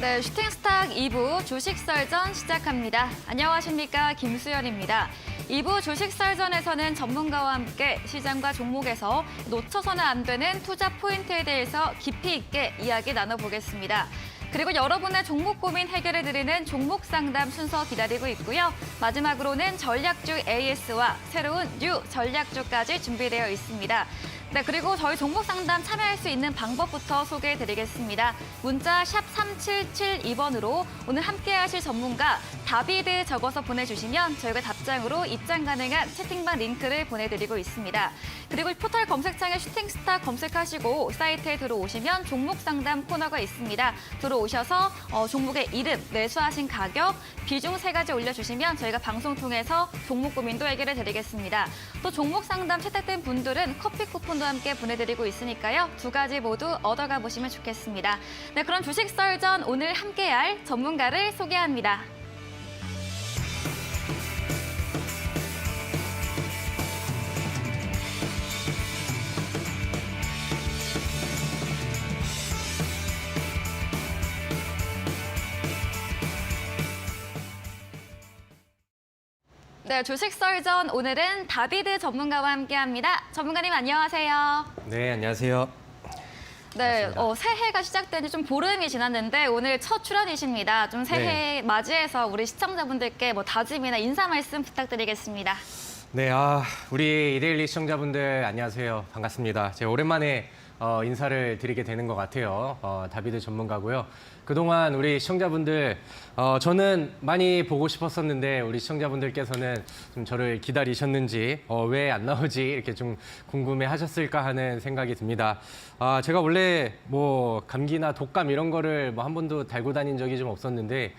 네, 슈팅스탁 2부 주식설전 시작합니다. 안녕하십니까, 김수연입니다. 2부 주식설전에서는 전문가와 함께 시장과 종목에서 놓쳐서는 안 되는 투자 포인트에 대해서 깊이 있게 이야기 나눠보겠습니다. 그리고 여러분의 종목 고민 해결해드리는 종목 상담 순서 기다리고 있고요. 마지막으로는 전략주 AS와 새로운 뉴 전략주까지 준비되어 있습니다. 네, 그리고 저희 종목 상담 참여할 수 있는 방법부터 소개해드리겠습니다. 문자 샵 3772번으로 오늘 함께하실 전문가 다비드 적어서 보내주시면 저희가 답장으로 입장 가능한 채팅방 링크를 보내드리고 있습니다. 그리고 포털 검색창에 슈팅스타 검색하시고 사이트에 들어오시면 종목 상담 코너가 있습니다. 들어오셔서 종목의 이름, 매수하신 가격, 비중 3가지 올려주시면 저희가 방송 통해서 종목 고민도 해결해드리겠습니다. 또 종목 상담 채택된 분들은 커피 쿠폰도 함께 보내드리고 있으니까요. 2가지 모두 얻어가 보시면 좋겠습니다. 네, 그럼 주식설전 오늘 함께할 전문가를 소개합니다. 네, 주식설전 오늘은 다비드 전문가와 함께합니다. 전문가님 안녕하세요. 네, 안녕하세요. 네, 새해가 시작된 지 좀 보름이 지났는데 오늘 첫 출연이십니다. 좀 새해 맞이해서 우리 시청자분들께 다짐이나 인사 말씀 부탁드리겠습니다. 네, 우리 이데일리 시청자분들 안녕하세요. 반갑습니다. 제가 오랜만에 인사를 드리게 되는 것 같아요. 다비드 전문가고요. 그동안 우리 시청자분들 저는 많이 보고 싶었었는데 우리 시청자분들께서는 좀 저를 기다리셨는지 왜 안 나오지 이렇게 좀 궁금해하셨을까 하는 생각이 듭니다. 제가 원래 감기나 독감 이런 거를 한 번도 달고 다닌 적이 좀 없었는데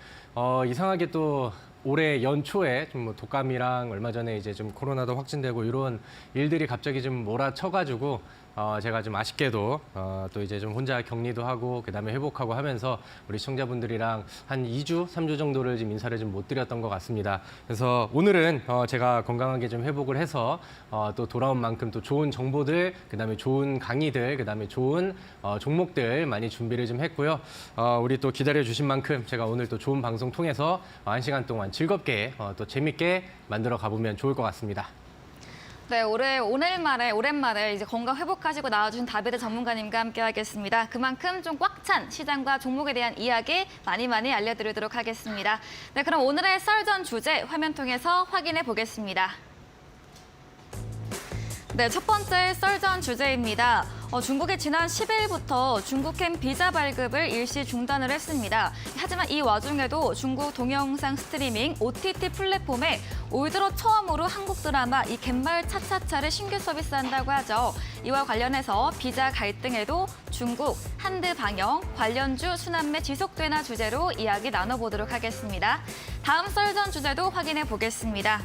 이상하게 또 올해 연초에 좀 독감이랑 얼마 전에 이제 좀 코로나도 확진되고 이런 일들이 갑자기 좀 몰아쳐가지고 제가 좀 아쉽게도 또 이제 좀 혼자 격리도 하고 그다음에 회복하고 하면서 우리 시청자분들이랑 한 2주, 3주 정도를 좀 인사를 좀 못 드렸던 것 같습니다. 그래서 오늘은 제가 건강하게 좀 회복을 해서 또 돌아온 만큼 또 좋은 정보들, 그다음에 좋은 강의들, 그다음에 좋은 종목들 많이 준비를 좀 했고요. 우리 또 기다려 주신 만큼 제가 오늘 또 좋은 방송 통해서 1시간 동안 즐겁게 또 재밌게 만들어 가보면 좋을 것 같습니다. 네, 오랜만에 이제 건강 회복하시고 나와주신 다비드 전문가님과 함께하겠습니다. 그만큼 좀 꽉 찬 시장과 종목에 대한 이야기 많이 알려드리도록 하겠습니다. 네, 그럼 오늘의 썰전 주제 화면 통해서 확인해 보겠습니다. 네, 첫 번째 썰전 주제입니다. 중국이 지난 10일부터 중국행 비자 발급을 일시 중단을 했습니다. 하지만 이 와중에도 중국 동영상 스트리밍 OTT 플랫폼에 올 들어 처음으로 한국 드라마 이 갯마을 차차차를 신규 서비스한다고 하죠. 이와 관련해서 비자 갈등에도 중국, 한드 방영, 관련주 순환매 지속되나 주제로 이야기 나눠보도록 하겠습니다. 다음 썰전 주제도 확인해 보겠습니다.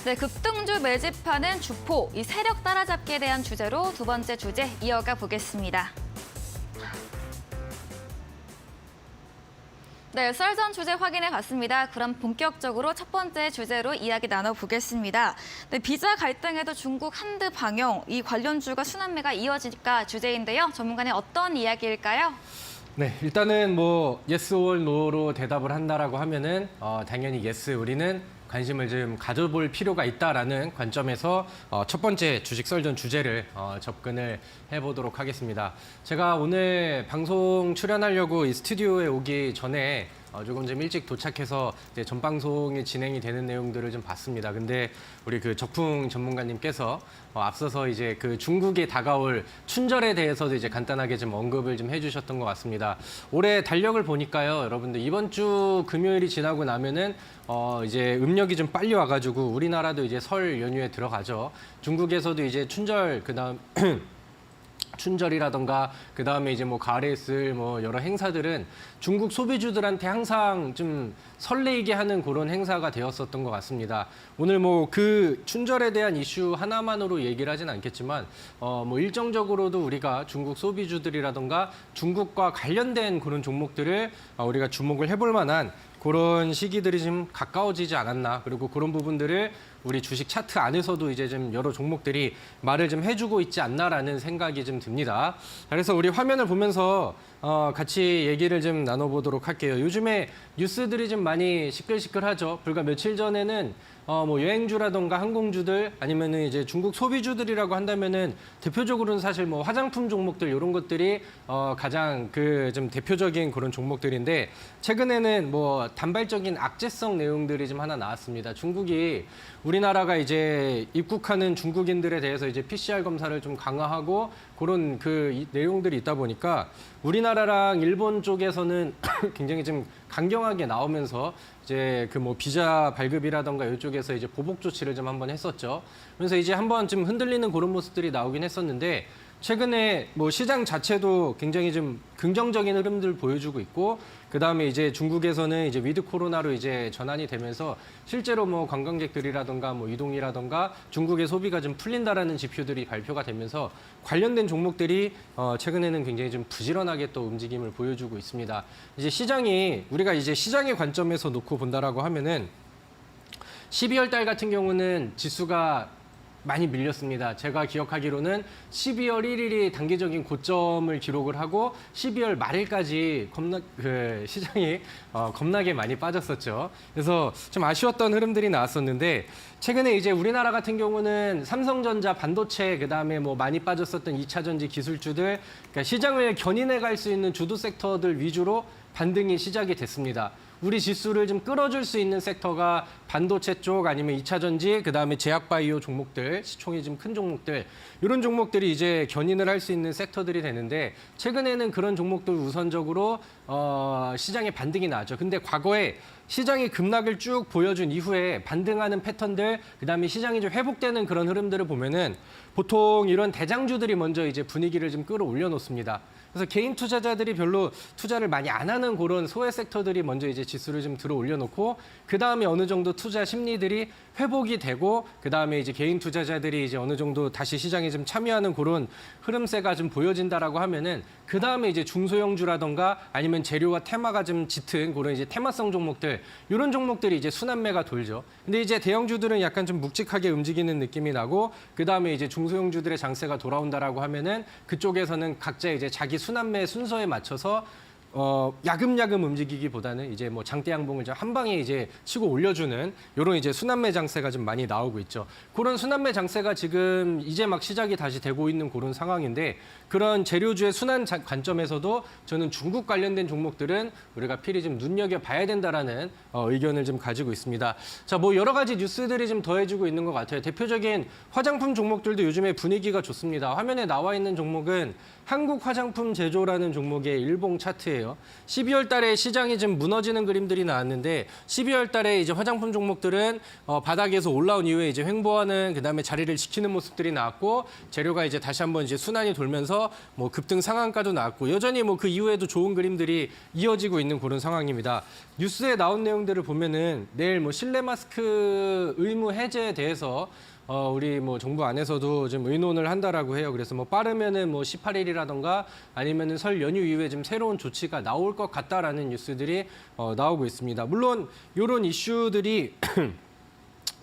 네, 급등주 매집하는 주포, 이 세력 따라잡기에 대한 주제로 두 번째 주제 이어가 보겠습니다. 네, 썰전 주제 확인해 봤습니다. 그럼 본격적으로 첫 번째 주제로 이야기 나눠보겠습니다. 네, 비자 갈등에도 중국 한드 방영, 이 관련주가 순환매가 이어질까 주제인데요. 전문가님 어떤 이야기일까요? 네, 일단은 yes or no로 대답을 한다라고 하면은 당연히 yes, 우리는 관심을 좀 가져볼 필요가 있다라는 관점에서 첫 번째 주식 썰전 주제를 접근을 해보도록 하겠습니다. 제가 오늘 방송 출연하려고 이 스튜디오에 오기 전에 조금 좀 일찍 도착해서 이제 전 방송이 진행이 되는 내용들을 좀 봤습니다. 근데 우리 그 적풍 전문가님께서 앞서서 이제 그 중국에 다가올 춘절에 대해서도 이제 간단하게 좀 언급을 좀 해주셨던 것 같습니다. 올해 달력을 보니까요, 여러분들 이번 주 금요일이 지나고 나면은 이제 음력이 좀 빨리 와가지고 우리나라도 이제 설 연휴에 들어가죠. 중국에서도 이제 춘절 그다음 춘절이라던가 그다음에 이제 가을에 있을 여러 행사들은 중국 소비주들한테 항상 좀 설레이게 하는 그런 행사가 되었었던 것 같습니다. 오늘 그 춘절에 대한 이슈 하나만으로 얘기를 하진 않겠지만 일정적으로도 우리가 중국 소비주들이라던가 중국과 관련된 그런 종목들을 우리가 주목을 해볼 만한 그런 시기들이 좀 가까워지지 않았나, 그리고 그런 부분들을 우리 주식 차트 안에서도 이제 좀 여러 종목들이 말을 좀 해주고 있지 않나라는 생각이 좀 듭니다. 그래서 우리 화면을 보면서 같이 얘기를 좀 나눠보도록 할게요. 요즘에 뉴스들이 좀 많이 시끌시끌하죠. 불과 며칠 전에는 뭐 여행주라던가 항공주들 아니면은 이제 중국 소비주들이라고 한다면은 대표적으로는 사실 뭐 화장품 종목들 이런 것들이 가장 그 좀 대표적인 그런 종목들인데 최근에는 뭐 단발적인 악재성 내용들이 좀 하나 나왔습니다. 중국이 우리나라가 이제 입국하는 중국인들에 대해서 이제 PCR 검사를 좀 강화하고 그런 그 내용들이 있다 보니까 우리나라랑 일본 쪽에서는 굉장히 좀 강경하게 나오면서 이제 그 뭐 비자 발급이라던가 이쪽에서 이제 보복 조치를 좀 한번 했었죠. 그래서 이제 한번 좀 흔들리는 그런 모습들이 나오긴 했었는데 최근에 뭐 시장 자체도 굉장히 좀 긍정적인 흐름들 보여주고 있고 그다음에 이제 중국에서는 이제 위드 코로나로 이제 전환이 되면서 실제로 뭐 관광객들이라던가 뭐 이동이라던가 중국의 소비가 좀 풀린다라는 지표들이 발표가 되면서 관련된 종목들이 최근에는 굉장히 좀 부지런하게 또 움직임을 보여주고 있습니다. 이제 시장이 우리가 이제 시장의 관점에서 놓고 본다라고 하면은 12월 달 같은 경우는 지수가 많이 밀렸습니다. 제가 기억하기로는 12월 1일이 단기적인 고점을 기록을 하고 12월 말일까지 시장이 겁나게 많이 빠졌었죠. 그래서 좀 아쉬웠던 흐름들이 나왔었는데 최근에 이제 우리나라 같은 경우는 삼성전자, 반도체, 그다음에 뭐 많이 빠졌었던 2차 전지 기술주들, 그러니까 시장을 견인해 갈 수 있는 주도 섹터들 위주로 반등이 시작이 됐습니다. 우리 지수를 좀 끌어줄 수 있는 섹터가 반도체 쪽 아니면 2차 전지, 그다음에 제약바이오 종목들, 시총이 좀 큰 종목들 이런 종목들이 이제 견인을 할 수 있는 섹터들이 되는데 최근에는 그런 종목들 우선적으로 시장에 반등이 나왔죠. 근데 과거에 시장이 급락을 쭉 보여준 이후에 반등하는 패턴들, 그다음에 시장이 좀 회복되는 그런 흐름들을 보면은 보통 이런 대장주들이 먼저 이제 분위기를 좀 끌어올려 놓습니다. 그래서 개인 투자자들이 별로 투자를 많이 안 하는 그런 소외 섹터들이 먼저 이제 지수를 좀 들어 올려놓고 그 다음에 어느 정도 투자 심리들이 회복이 되고 그 다음에 이제 개인 투자자들이 이제 어느 정도 다시 시장에 좀 참여하는 그런 흐름세가 좀 보여진다라고 하면은 그 다음에 이제 중소형주라던가 아니면 재료와 테마가 좀 짙은 그런 이제 테마성 종목들 이런 종목들이 이제 순환매가 돌죠. 근데 이제 대형주들은 약간 좀 묵직하게 움직이는 느낌이 나고 그 다음에 이제 중소형주들의 장세가 돌아온다라고 하면은 그쪽에서는 각자 이제 자기 순환매 순서에 맞춰서 야금야금 움직이기보다는 이제 뭐 장대 양봉을 좀 한 방에 이제 치고 올려주는 이런 이제 순환매 장세가 좀 많이 나오고 있죠. 그런 순환매 장세가 지금 이제 막 시작이 다시 되고 있는 그런 상황인데 그런 재료주의 순환 관점에서도 저는 중국 관련된 종목들은 우리가 필히 좀 눈여겨봐야 된다라는 의견을 좀 가지고 있습니다. 자, 뭐 여러 가지 뉴스들이 좀 더해지고 있는 것 같아요. 대표적인 화장품 종목들도 요즘에 분위기가 좋습니다. 화면에 나와 있는 종목은 한국 화장품 제조라는 종목의 일봉 차트예요. 12월 달에 시장이 좀 무너지는 그림들이 나왔는데 12월 달에 이제 화장품 종목들은 바닥에서 올라온 이후에 이제 횡보하는 그다음에 자리를 지키는 모습들이 나왔고 재료가 이제 다시 한번 이제 순환이 돌면서 뭐 급등 상한가도 나왔고 여전히 뭐 그 이후에도 좋은 그림들이 이어지고 있는 그런 상황입니다. 뉴스에 나온 내용들을 보면은 내일 뭐 실내 마스크 의무 해제에 대해서 우리 뭐 정부 안에서도 좀 의논을 한다라고 해요. 그래서 뭐 빠르면은 뭐 18일이라던가 아니면은 설 연휴 이후에 좀 새로운 조치가 나올 것 같다라는 뉴스들이 나오고 있습니다. 물론 이런 이슈들이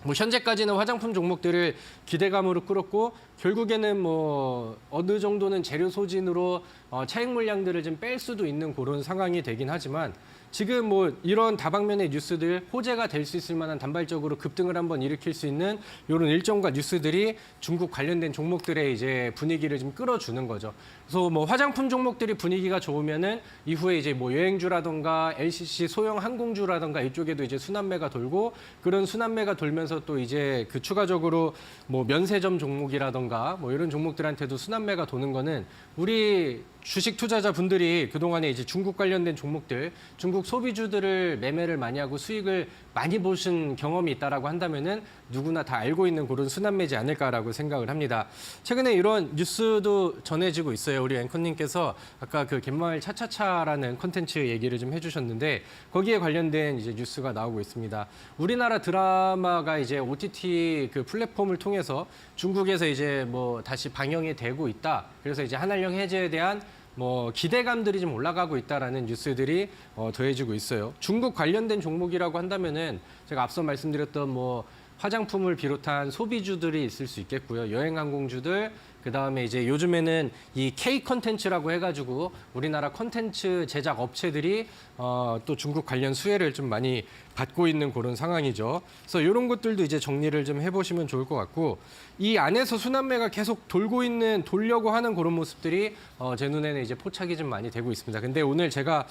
뭐 현재까지는 화장품 종목들을 기대감으로 끌었고 결국에는 뭐 어느 정도는 재료 소진으로 차익 물량들을 좀 뺄 수도 있는 그런 상황이 되긴 하지만 지금 뭐 이런 다방면의 뉴스들 호재가 될 수 있을 만한 단발적으로 급등을 한번 일으킬 수 있는 이런 일정과 뉴스들이 중국 관련된 종목들의 이제 분위기를 좀 끌어주는 거죠. 그래서 뭐 화장품 종목들이 분위기가 좋으면은 이후에 이제 뭐 여행주라던가 LCC 소형 항공주라던가 이쪽에도 이제 순환매가 돌고 그런 순환매가 돌면서 또 이제 그 추가적으로 뭐 면세점 종목이라던가 뭐 이런 종목들한테도 순환매가 도는 거는 우리 주식 투자자분들이 그동안에 이제 중국 관련된 종목들, 중국 소비주들을 매매를 많이 하고 수익을 많이 보신 경험이 있다라고 한다면은 누구나 다 알고 있는 그런 순환매지 않을까라고 생각을 합니다. 최근에 이런 뉴스도 전해지고 있어요. 우리 앵커님께서 아까 그 갯마을 차차차라는 콘텐츠 얘기를 좀 해주셨는데 거기에 관련된 이제 뉴스가 나오고 있습니다. 우리나라 드라마가 이제 OTT 그 플랫폼을 통해서 중국에서 이제 뭐 다시 방영이 되고 있다. 그래서 이제 한한령 해제에 대한 뭐 기대감들이 좀 올라가고 있다라는 뉴스들이 더해지고 있어요. 중국 관련된 종목이라고 한다면은 제가 앞서 말씀드렸던 뭐 화장품을 비롯한 소비주들이 있을 수 있겠고요. 여행항공주들, 그다음에 이제 요즘에는 이 K 컨텐츠라고 해가지고 우리나라 컨텐츠 제작 업체들이 또 중국 관련 수혜를 좀 많이 받고 있는 그런 상황이죠. 그래서 이런 것들도 이제 정리를 좀 해보시면 좋을 것 같고, 이 안에서 순환매가 계속 돌려고 하는 그런 모습들이 제 눈에는 이제 포착이 좀 많이 되고 있습니다. 근데 오늘 제가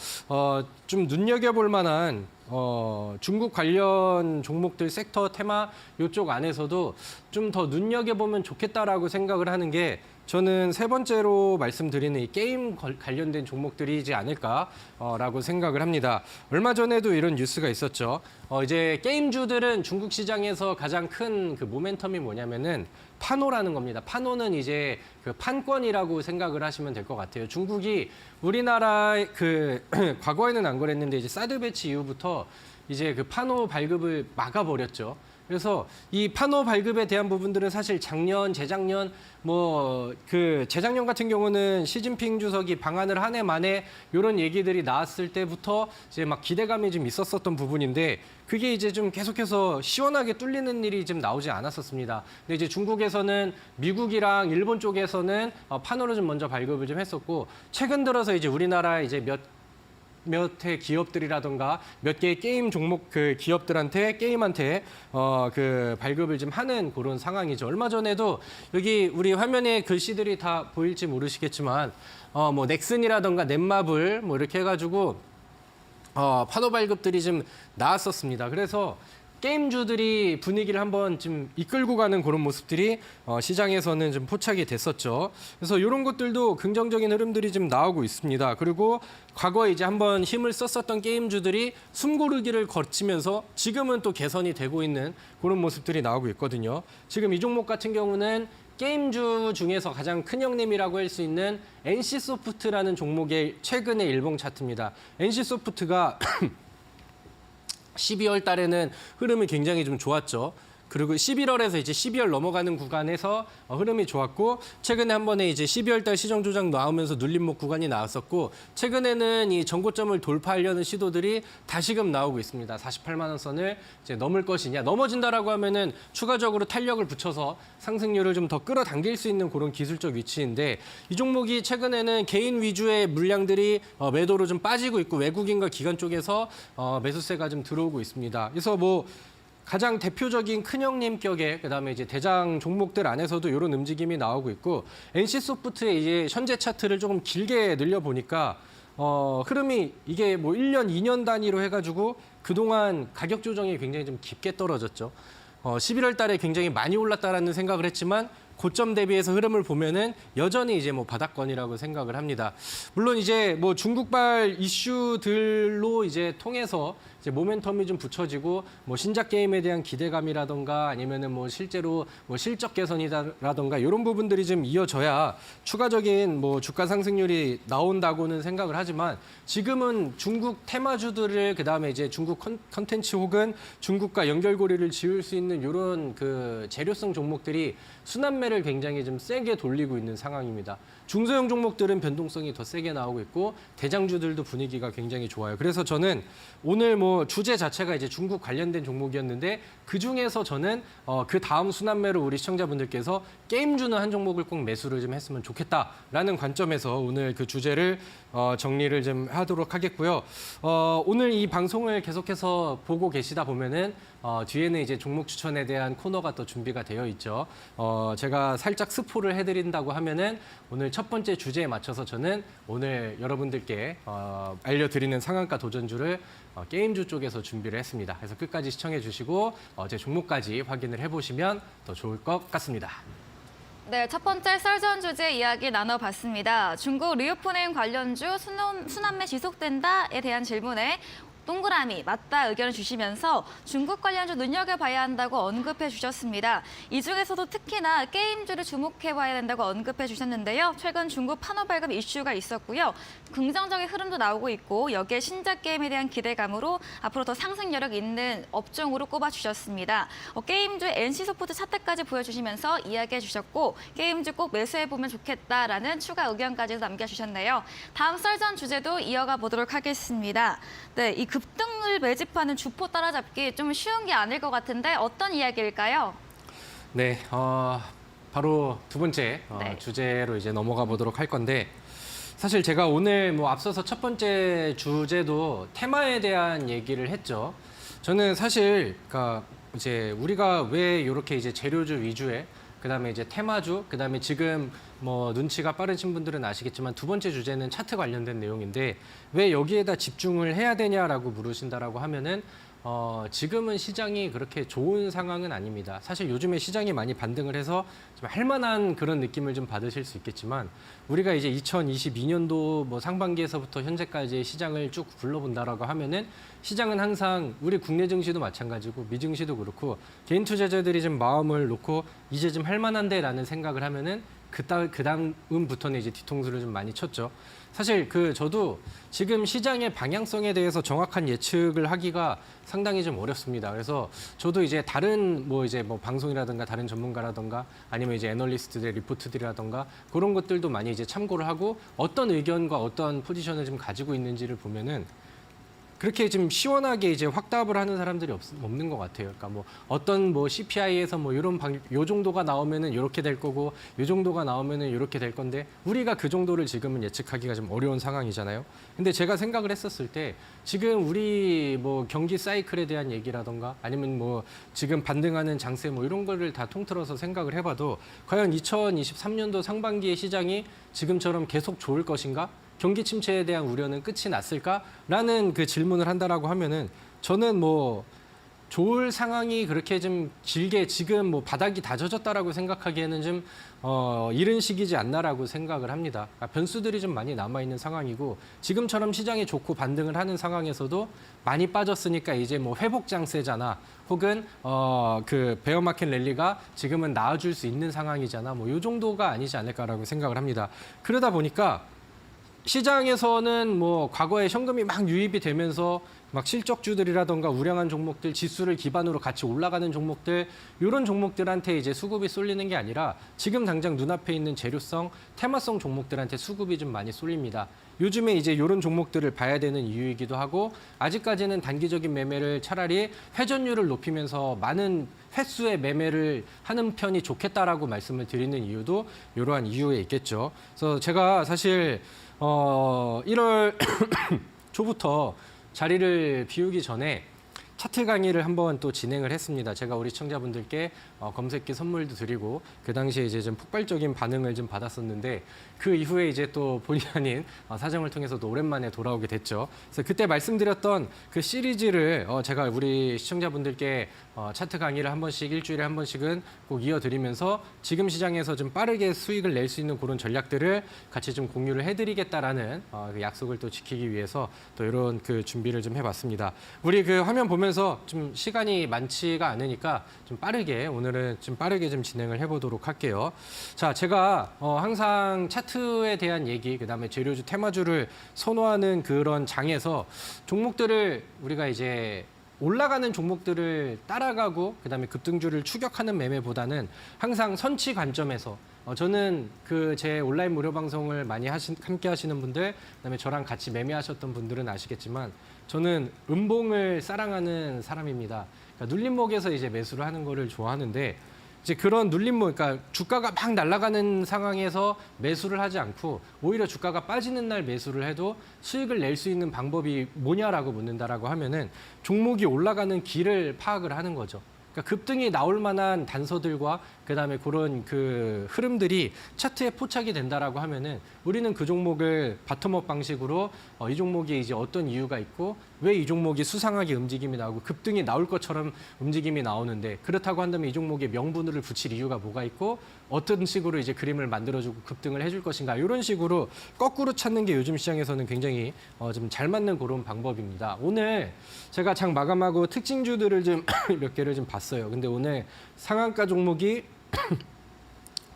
좀 눈여겨볼 만한 중국 관련 종목들 섹터 테마 이쪽 안에서도 좀 더 눈여겨보면 좋겠다라고 생각을 하는 게, 저는 세 번째로 말씀드리는 이 게임 관련된 종목들이지 않을까라고 생각을 합니다. 얼마 전에도 이런 뉴스가 있었죠. 이제 게임주들은 중국 시장에서 가장 큰 그 모멘텀이 뭐냐면은 파노라는 겁니다. 파노는 이제 그 판권이라고 생각을 하시면 될 것 같아요. 중국이 우리나라 그 과거에는 안 그랬는데 이제 사드 배치 이후부터 이제 그 파노 발급을 막아버렸죠. 그래서 이 파노 발급에 대한 부분들은 사실 작년, 재작년, 재작년 같은 경우는 시진핑 주석이 방한을 한 해 만에 이런 얘기들이 나왔을 때부터 이제 막 기대감이 좀 있었었던 부분인데, 그게 이제 좀 계속해서 시원하게 뚫리는 일이 좀 나오지 않았었습니다. 근데 이제 중국에서는 미국이랑 일본 쪽에서는 파노를 좀 먼저 발급을 좀 했었고, 최근 들어서 이제 우리나라 이제 몇 회 기업들이라던가 몇 개의 게임 종목 그 기업들한테 게임한테 그 발급을 좀 하는 그런 상황이죠. 얼마 전에도 여기 우리 화면에 글씨들이 다 보일지 모르시겠지만 넥슨이라던가 넷마블 이렇게 해가지고 파노 발급들이 좀 나왔었습니다. 그래서 게임주들이 분위기를 한번 좀 이끌고 가는 그런 모습들이 시장에서는 좀 포착이 됐었죠. 그래서 이런 것들도 긍정적인 흐름들이 좀 나오고 있습니다. 그리고 과거에 이제 한번 힘을 썼었던 게임주들이 숨고르기를 거치면서 지금은 또 개선이 되고 있는 그런 모습들이 나오고 있거든요. 지금 이 종목 같은 경우는 게임주 중에서 가장 큰 형님이라고 할 수 있는 NC소프트라는 종목의 최근의 일봉 차트입니다. NC소프트가 12월 달에는 흐름이 굉장히 좀 좋았죠. 그리고 11월에서 이제 12월 넘어가는 구간에서 흐름이 좋았고, 최근에 한 번에 이제 12월 달 시정 조작 나오면서 눌림목 구간이 나왔었고, 최근에는 이 전고점을 돌파하려는 시도들이 다시금 나오고 있습니다. 48만 원 선을 이제 넘을 것이냐, 넘어진다라고 하면은 추가적으로 탄력을 붙여서 상승률을 좀 더 끌어당길 수 있는 그런 기술적 위치인데, 이 종목이 최근에는 개인 위주의 물량들이 매도로 좀 빠지고 있고, 외국인과 기관 쪽에서 매수세가 좀 들어오고 있습니다. 그래서 가장 대표적인 큰형님 격의 그다음에 이제 대장 종목들 안에서도 이런 움직임이 나오고 있고, NC소프트의 이제 현재 차트를 조금 길게 늘려 보니까 흐름이 이게 1년, 2년 단위로 해가지고 그동안 가격 조정이 굉장히 좀 깊게 떨어졌죠. 11월 달에 굉장히 많이 올랐다라는 생각을 했지만 고점 대비해서 흐름을 보면은 여전히 이제 바닥권이라고 생각을 합니다. 물론 이제 중국발 이슈들로 이제 통해서 이제 모멘텀이 좀 붙여지고 신작 게임에 대한 기대감이라던가 아니면은 실제로 실적 개선이라던가 이런 부분들이 좀 이어져야 추가적인 주가 상승률이 나온다고는 생각을 하지만, 지금은 중국 테마주들을 그다음에 이제 중국 컨텐츠 혹은 중국과 연결고리를 지을 수 있는 이런 그 재료성 종목들이 순환매를 굉장히 좀 세게 돌리고 있는 상황입니다. 중소형 종목들은 변동성이 더 세게 나오고 있고, 대장주들도 분위기가 굉장히 좋아요. 그래서 저는 오늘 주제 자체가 이제 중국 관련된 종목이었는데, 그 중에서 저는 그 다음 순환매로 우리 시청자분들께서 게임주는 한 종목을 꼭 매수를 좀 했으면 좋겠다라는 관점에서 오늘 그 주제를 정리를 좀 하도록 하겠고요. 오늘 이 방송을 계속해서 보고 계시다 보면은 뒤에는 이제 종목 추천에 대한 코너가 또 준비가 되어 있죠. 제가 살짝 스포를 해드린다고 하면은 오늘 첫 번째 주제에 맞춰서 저는 오늘 여러분들께 알려드리는 상한가 도전주를 게임주 쪽에서 준비를 했습니다. 그래서 끝까지 시청해 주시고 제 종목까지 확인을 해보시면 더 좋을 것 같습니다. 네, 첫 번째 썰전 주제 이야기 나눠봤습니다. 중국 리오프닝 관련주 순환매 지속된다에 대한 질문에 동그라미, 맞다 의견을 주시면서 중국 관련주 눈여겨봐야 한다고 언급해 주셨습니다. 이 중에서도 특히나 게임주를 주목해봐야 된다고 언급해 주셨는데요. 최근 중국 파노 발급 이슈가 있었고요. 긍정적인 흐름도 나오고 있고, 여기에 신작 게임에 대한 기대감으로 앞으로 더 상승 여력 있는 업종으로 꼽아주셨습니다. 게임주 NC소프트 차트까지 보여주시면서 이야기해 주셨고, 게임주 꼭 매수해보면 좋겠다라는 추가 의견까지 남겨주셨네요. 다음 썰전 주제도 이어가 보도록 하겠습니다. 네, 이 급등을 매집하는 주포 따라잡기 좀 쉬운 게 아닐 것 같은데 어떤 이야기일까요? 네, 바로 두 번째 네. 주제로 이제 넘어가 보도록 할 건데 사실 제가 오늘 뭐 앞서서 첫 번째 주제도 테마에 대한 얘기를 했죠. 저는 사실 그러니까 이제 우리가 왜 이렇게 이제 재료주 위주의 그다음에 이제 테마주, 그다음에 지금 뭐 눈치가 빠르신 분들은 아시겠지만 두 번째 주제는 차트 관련된 내용인데 왜 여기에다 집중을 해야 되냐라고 물으신다라고 하면은 지금은 시장이 그렇게 좋은 상황은 아닙니다. 사실 요즘에 시장이 많이 반등을 해서 좀 할만한 그런 느낌을 좀 받으실 수 있겠지만 우리가 이제 2022년도 뭐 상반기에서부터 현재까지의 시장을 쭉 불러본다라고 하면은 시장은 항상 우리 국내 증시도 마찬가지고 미증시도 그렇고 개인 투자자들이 좀 마음을 놓고 이제 좀 할만한데라는 생각을 하면은 그다음부터는 이제 뒤통수를 좀 많이 쳤죠. 사실 저도 지금 시장의 방향성에 대해서 정확한 예측을 하기가 상당히 좀 어렵습니다. 그래서 저도 이제 다른 뭐 방송이라든가 다른 전문가라든가 아니면 이제 애널리스트들의 리포트들이라든가 그런 것들도 많이 이제 참고를 하고 어떤 의견과 어떤 포지션을 좀 가지고 있는지를 보면은 그렇게 좀 시원하게 이제 확답을 하는 사람들이 없는 것 같아요. 그러니까 뭐 어떤 뭐 CPI에서 뭐 요 정도가 나오면은 이렇게 될 거고, 요 정도가 나오면은 이렇게 될 건데 우리가 그 정도를 지금은 예측하기가 좀 어려운 상황이잖아요. 근데 제가 생각을 했었을 때 지금 우리 뭐 경기 사이클에 대한 얘기라던가 아니면 뭐 지금 반등하는 장세 뭐 이런 거를 다 통틀어서 생각을 해봐도 과연 2023년도 상반기의 시장이 지금처럼 계속 좋을 것인가? 경기 침체에 대한 우려는 끝이 났을까라는 그 질문을 한다라고 하면은 저는 뭐 좋을 상황이 그렇게 좀 길게 지금 뭐 바닥이 다 젖었다라고 생각하기에는 좀 이른 시기지 않나라고 생각을 합니다. 그러니까 변수들이 좀 많이 남아 있는 상황이고 지금처럼 시장이 좋고 반등을 하는 상황에서도 많이 빠졌으니까 이제 뭐 회복 장세잖아. 혹은 그 베어마켓 랠리가 지금은 나아줄 수 있는 상황이잖아. 뭐 이 정도가 아니지 않을까라고 생각을 합니다. 그러다 보니까 시장에서는 뭐 과거에 현금이 막 유입이 되면서 막 실적주들이라던가 우량한 종목들 지수를 기반으로 같이 올라가는 종목들 이런 종목들한테 이제 수급이 쏠리는 게 아니라 지금 당장 눈앞에 있는 재료성, 테마성 종목들한테 수급이 좀 많이 쏠립니다. 요즘에 이제 이런 종목들을 봐야 되는 이유이기도 하고 아직까지는 단기적인 매매를 차라리 회전율을 높이면서 많은 횟수의 매매를 하는 편이 좋겠다라고 말씀을 드리는 이유도 이러한 이유에 있겠죠. 그래서 제가 사실 1월 초부터 자리를 비우기 전에 차트 강의를 한번 또 진행을 했습니다. 제가 우리 시청자분들께 검색기 선물도 드리고 그 당시에 이제 좀 폭발적인 반응을 좀 받았었는데 그 이후에 이제 또 본의 아닌 사정을 통해서도 오랜만에 돌아오게 됐죠. 그래서 그때 말씀드렸던 그 시리즈를 제가 우리 시청자분들께 차트 강의를 한 번씩 일주일에 한 번씩은 꼭 이어드리면서 지금 시장에서 좀 빠르게 수익을 낼 수 있는 그런 전략들을 같이 좀 공유를 해드리겠다라는 그 약속을 또 지키기 위해서 또 이런 그 준비를 좀 해봤습니다. 우리 그 화면 보면서 좀 시간이 많지가 않으니까 좀 빠르게 오늘은 좀 빠르게 좀 진행을 해보도록 할게요. 자, 제가 항상 차트에 대한 얘기, 그다음에 재료주, 테마주를 선호하는 그런 장에서 종목들을 우리가 이제 올라가는 종목들을 따라가고 그다음에 급등주를 추격하는 매매보다는 항상 선치 관점에서 저는 그 제 온라인 무료 방송을 많이 함께 하시는 분들 그다음에 저랑 같이 매매하셨던 분들은 아시겠지만 저는 음봉을 사랑하는 사람입니다. 그러니까 눌림목에서 이제 매수를 하는 거를 좋아하는데 이제 그런 눌림목, 그러니까 주가가 막 날아가는 상황에서 매수를 하지 않고 오히려 주가가 빠지는 날 매수를 해도 수익을 낼 수 있는 방법이 뭐냐라고 묻는다라고 하면은 종목이 올라가는 길을 파악을 하는 거죠. 그러니까 급등이 나올 만한 단서들과 그다음에 그런 그 흐름들이 차트에 포착이 된다라고 하면은 우리는 그 종목을 바텀업 방식으로 이 종목이 이제 어떤 이유가 있고 왜 이 종목이 수상하게 움직임이 나오고 급등이 나올 것처럼 움직임이 나오는데 그렇다고 한다면 이 종목에 명분을 붙일 이유가 뭐가 있고 어떤 식으로 이제 그림을 만들어주고 급등을 해줄 것인가 이런 식으로 거꾸로 찾는 게 요즘 시장에서는 굉장히 좀 잘 맞는 그런 방법입니다. 오늘 제가 장 마감하고 특징주들을 좀 몇 개를 좀 봤어요. 근데 오늘 상한가 종목이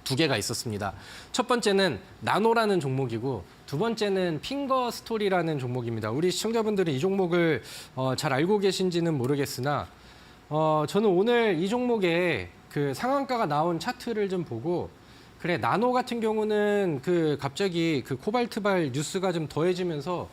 두 개가 있었습니다. 첫 번째는 나노라는 종목이고 두 번째는 핑거 스토리라는 종목입니다. 우리 시청자분들은 이 종목을 잘 알고 계신지는 모르겠으나 저는 오늘 이 종목에 그 상한가가 나온 차트를 좀 보고 그래 나노 같은 경우는 그 갑자기 그 코발트발 뉴스가 좀 더해지면서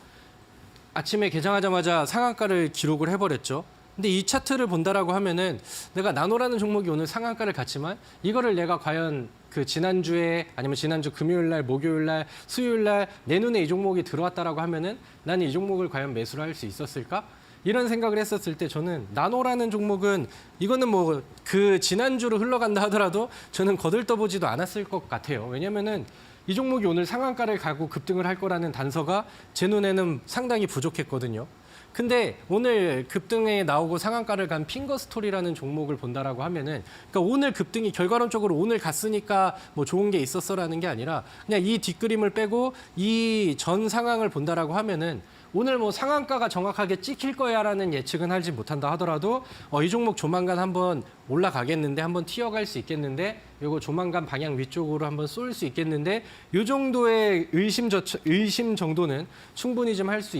아침에 개장하자마자 상한가를 기록을 해버렸죠. 근데 이 차트를 본다라고 하면은 내가 나노라는 종목이 오늘 상한가를 갔지만 이거를 내가 과연 그 지난주에 아니면 지난주 금요일 날, 목요일 날, 수요일 날 내 눈에 이 종목이 들어왔다라고 하면은 나는 이 종목을 과연 매수를 할 수 있었을까? 이런 생각을 했었을 때 저는 나노라는 종목은 이거는 뭐 그 지난주로 흘러간다 하더라도 저는 거들떠보지도 않았을 것 같아요. 왜냐면은 이 종목이 오늘 상한가를 가고 급등을 할 거라는 단서가 제 눈에는 상당히 부족했거든요. 근데 오늘 급등에 나오고 상한가를 간 핑거스토리라는 종목을 본다라고 하면은 그러니까 오늘 급등이 결과론적으로 오늘 갔으니까 뭐 좋은 게 있었어라는 게 아니라 그냥 이 뒷그림을 빼고 이 전 상황을 본다라고 하면은 오늘 뭐 상한가가 정확하게 찍힐 거야라는 예측은 하지 못한다 하더라도 이 종목 조만간 한번 올라가겠는데 한번 튀어갈 수 있겠는데 요거 조만간 방향 위쪽으로 한번 쏠 수 있겠는데 요 정도의 의심 정도는 충분히 좀 할 수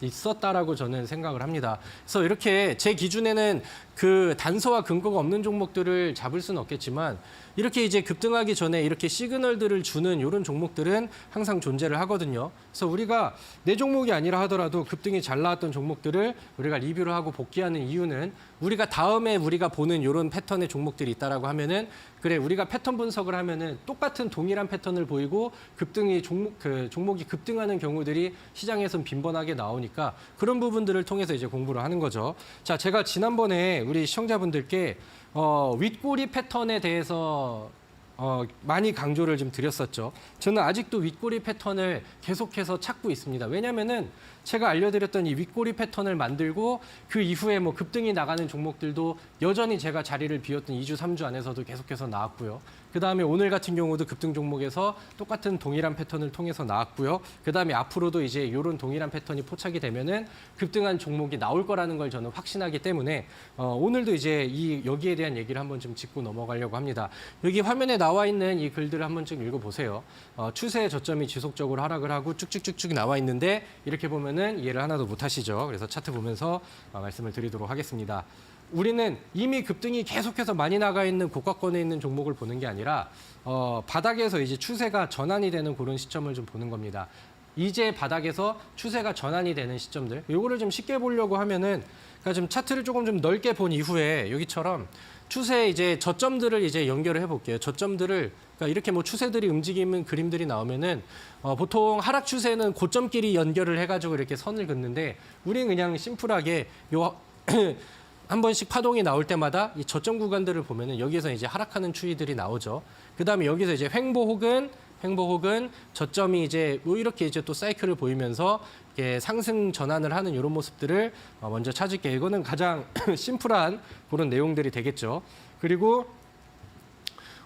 있었다라고 저는 생각을 합니다. 그래서 이렇게 제 기준에는 그 단서와 근거가 없는 종목들을 잡을 수는 없겠지만 이렇게 이제 급등하기 전에 이렇게 시그널들을 주는 이런 종목들은 항상 존재를 하거든요. 그래서 우리가 내 종목이 아니라 하더라도 급등이 잘 나왔던 종목들을 우리가 리뷰를 하고 복귀하는 이유는 우리가 다음에 우리가 보는 이런 패턴의 종목들이 있다라고 하면은 그래 우리가 패턴 분석을 하면은 똑같은 동일한 패턴을 보이고 급등이 종목이 급등하는 경우들이 시장에선 빈번하게 나오니까 그런 부분들을 통해서 이제 공부를 하는 거죠. 자, 제가 지난번에 우리 시청자분들께 윗꼬리 패턴에 대해서 많이 강조를 좀 드렸었죠. 저는 아직도 윗꼬리 패턴을 계속해서 찾고 있습니다. 왜냐면은 제가 알려드렸던 이 윗꼬리 패턴을 만들고 그 이후에 뭐 급등이 나가는 종목들도 여전히 제가 자리를 비웠던 2주, 3주 안에서도 계속해서 나왔고요. 그 다음에 오늘 같은 경우도 급등 종목에서 똑같은 동일한 패턴을 통해서 나왔고요. 그 다음에 앞으로도 이제 이런 동일한 패턴이 포착이 되면은 급등한 종목이 나올 거라는 걸 저는 확신하기 때문에 오늘도 이제 여기에 대한 얘기를 한번 좀 짚고 넘어가려고 합니다. 여기 화면에 나와 있는 이 글들을 한번 좀 읽어보세요. 추세 저점이 지속적으로 하락을 하고 쭉쭉쭉쭉 나와 있는데 이렇게 보면은 이해를 하나도 못 하시죠. 그래서 차트 보면서 말씀을 드리도록 하겠습니다. 우리는 이미 급등이 계속해서 많이 나가 있는 고가권에 있는 종목을 보는 게 아니라 바닥에서 이제 추세가 전환이 되는 그런 시점을 좀 보는 겁니다. 이제 바닥에서 추세가 전환이 되는 시점들, 요거를 좀 쉽게 보려고 하면은 그러니까 좀 차트를 조금 좀 넓게 본 이후에 여기처럼 추세 이제 저점들을 이제 연결을 해볼게요. 저점들을 그러니까 이렇게 뭐 추세들이 움직이는 그림들이 나오면은 보통 하락 추세는 고점끼리 연결을 해가지고 이렇게 선을 긋는데 우리는 그냥 심플하게 요 한 번씩 파동이 나올 때마다 이 저점 구간들을 보면은 여기에서 이제 하락하는 추이들이 나오죠. 그 다음에 여기서 이제 횡보 혹은 저점이 이제 뭐 이렇게 이제 또 사이클을 보이면서 이렇게 상승 전환을 하는 이런 모습들을 먼저 찾을게요. 이거는 가장 심플한 그런 내용들이 되겠죠. 그리고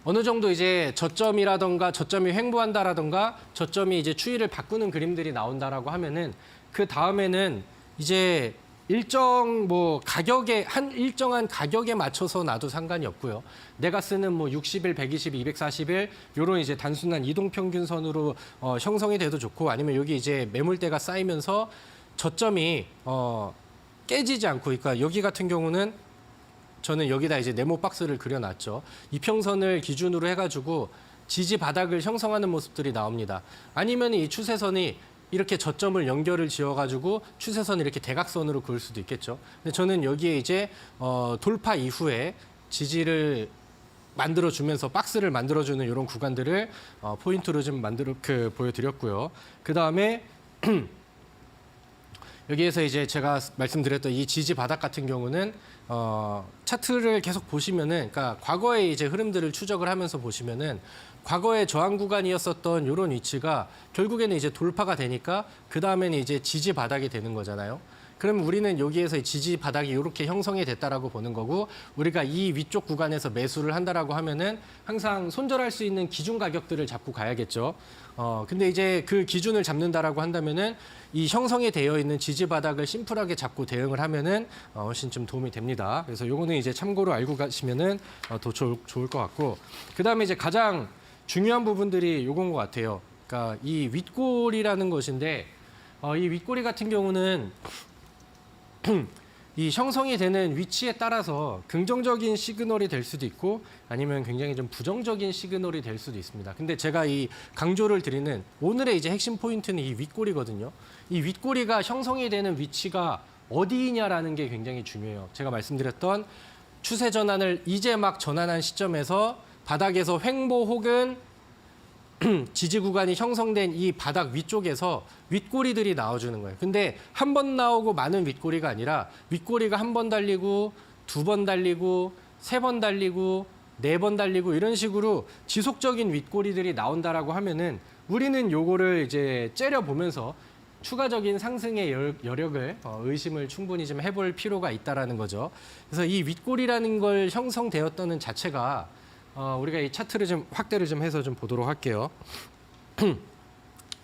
어느 정도 이제 저점이라던가 저점이 횡보한다라던가 저점이 이제 추이를 바꾸는 그림들이 나온다라고 하면은 그 다음에는 이제 일정 뭐 가격에 일정한 가격에 맞춰서 놔도 상관이 없고요. 내가 쓰는 뭐 60일, 120일, 240일 요런 이제 단순한 이동 평균선으로 형성이 돼도 좋고 아니면 여기 이제 매물대가 쌓이면서 저점이 깨지지 않고 그러니까 여기 같은 경우는 저는 여기다 이제 네모 박스를 그려놨죠. 이평선을 기준으로 해가지고 지지 바닥을 형성하는 모습들이 나옵니다. 아니면 이 추세선이 이렇게 저점을 연결을 지어가지고 추세선 이렇게 대각선으로 그을 수도 있겠죠. 근데 저는 여기에 이제 돌파 이후에 지지를 만들어주면서 박스를 만들어주는 이런 구간들을 포인트로 좀 보여드렸고요. 그 다음에 여기에서 이제 제가 말씀드렸던 이 지지 바닥 같은 경우는 차트를 계속 보시면은, 그러니까 과거의 이제 흐름들을 추적을 하면서 보시면은 과거의 저항 구간이었었던 이런 위치가 결국에는 이제 돌파가 되니까 그 다음에는 이제 지지 바닥이 되는 거잖아요. 그럼 우리는 여기에서 지지 바닥이 이렇게 형성이 됐다라고 보는 거고 우리가 이 위쪽 구간에서 매수를 한다라고 하면은 항상 손절할 수 있는 기준 가격들을 잡고 가야겠죠. 근데 이제 그 기준을 잡는다라고 한다면은 이 형성이 되어 있는 지지 바닥을 심플하게 잡고 대응을 하면은 훨씬 좀 도움이 됩니다. 그래서 요거는 이제 참고로 알고 가시면은 더 좋을 것 같고 그다음에 이제 가장 중요한 부분들이 요건 것 같아요. 그러니까 이 윗골이라는 것인데 이 윗골이 같은 경우는 이 형성이 되는 위치에 따라서 긍정적인 시그널이 될 수도 있고 아니면 굉장히 좀 부정적인 시그널이 될 수도 있습니다. 근데 제가 이 강조를 드리는 오늘의 이제 핵심 포인트는 이 윗꼬리거든요. 이 윗꼬리가 형성이 되는 위치가 어디냐라는 게 굉장히 중요해요. 제가 말씀드렸던 추세 전환을 이제 막 전환한 시점에서 바닥에서 횡보 혹은 지지 구간이 형성된 이 바닥 위쪽에서 윗꼬리들이 나와주는 거예요. 근데 한 번 나오고 많은 윗꼬리가 아니라 윗꼬리가 한 번 달리고 두 번 달리고 세 번 달리고 네 번 달리고 이런 식으로 지속적인 윗꼬리들이 나온다라고 하면은 우리는 요거를 이제 째려보면서 추가적인 상승의 여력을 의심을 충분히 좀 해볼 필요가 있다라는 거죠. 그래서 이 윗꼬리라는 걸 형성되었다는 자체가 우리가 이 차트를 좀 확대를 좀 해서 좀 보도록 할게요.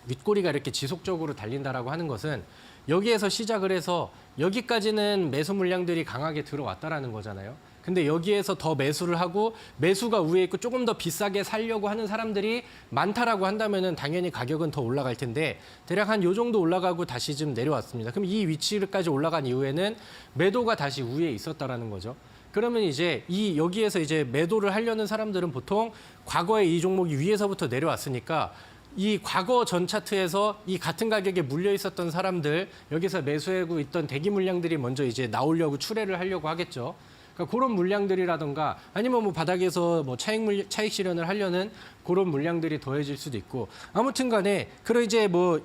윗꼬리가 이렇게 지속적으로 달린다라고 하는 것은 여기에서 시작을 해서 여기까지는 매수 물량들이 강하게 들어왔다라는 거잖아요. 근데 여기에서 더 매수를 하고 매수가 위에 있고 조금 더 비싸게 살려고 하는 사람들이 많다라고 한다면은 당연히 가격은 더 올라갈 텐데 대략 한 요 정도 올라가고 다시 좀 내려왔습니다. 그럼 이 위치까지 올라간 이후에는 매도가 다시 위에 있었다라는 거죠. 그러면 이제 여기에서 이제 매도를 하려는 사람들은 보통 과거에 이 종목이 위에서부터 내려왔으니까 이 과거 전 차트에서 이 같은 가격에 물려 있었던 사람들 여기서 매수하고 있던 대기 물량들이 먼저 이제 나오려고 출회를 하려고 하겠죠. 그러니까 그런 물량들이라던가 아니면 뭐 바닥에서 뭐 차익 실현을 하려는 그런 물량들이 더해질 수도 있고 아무튼 간에 그런 이제 뭐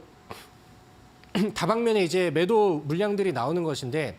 다방면에 이제 매도 물량들이 나오는 것인데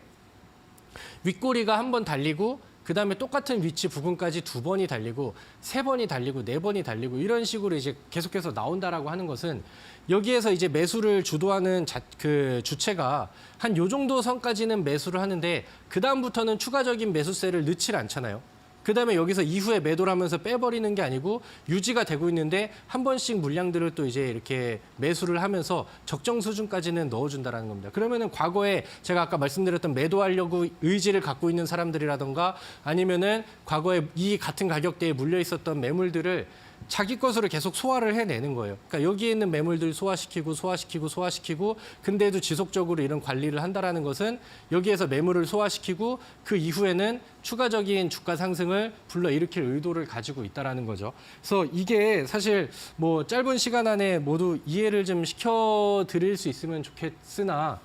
윗꼬리가 한 번 달리고 그다음에 똑같은 위치 부근까지 두 번이 달리고 세 번이 달리고 네 번이 달리고 이런 식으로 이제 계속해서 나온다라고 하는 것은 여기에서 이제 매수를 주도하는 그 주체가 한 요 정도 선까지는 매수를 하는데 그다음부터는 추가적인 매수세를 넣질 않잖아요. 그다음에 여기서 이후에 매도를 하면서 빼버리는 게 아니고 유지가 되고 있는데 한 번씩 물량들을 또 이제 이렇게 매수를 하면서 적정 수준까지는 넣어준다라는 겁니다. 그러면은 과거에 제가 아까 말씀드렸던 매도하려고 의지를 갖고 있는 사람들이라던가 아니면은 과거에 이 같은 가격대에 물려 있었던 매물들을 자기 것으로 계속 소화를 해내는 거예요. 그러니까 여기에 있는 매물들 소화시키고 근데도 지속적으로 이런 관리를 한다라는 것은 여기에서 매물을 소화시키고 그 이후에는 추가적인 주가 상승을 불러일으킬 의도를 가지고 있다라는 거죠. 그래서 이게 사실 뭐 짧은 시간 안에 모두 이해를 좀 시켜드릴 수 있으면 좋겠으나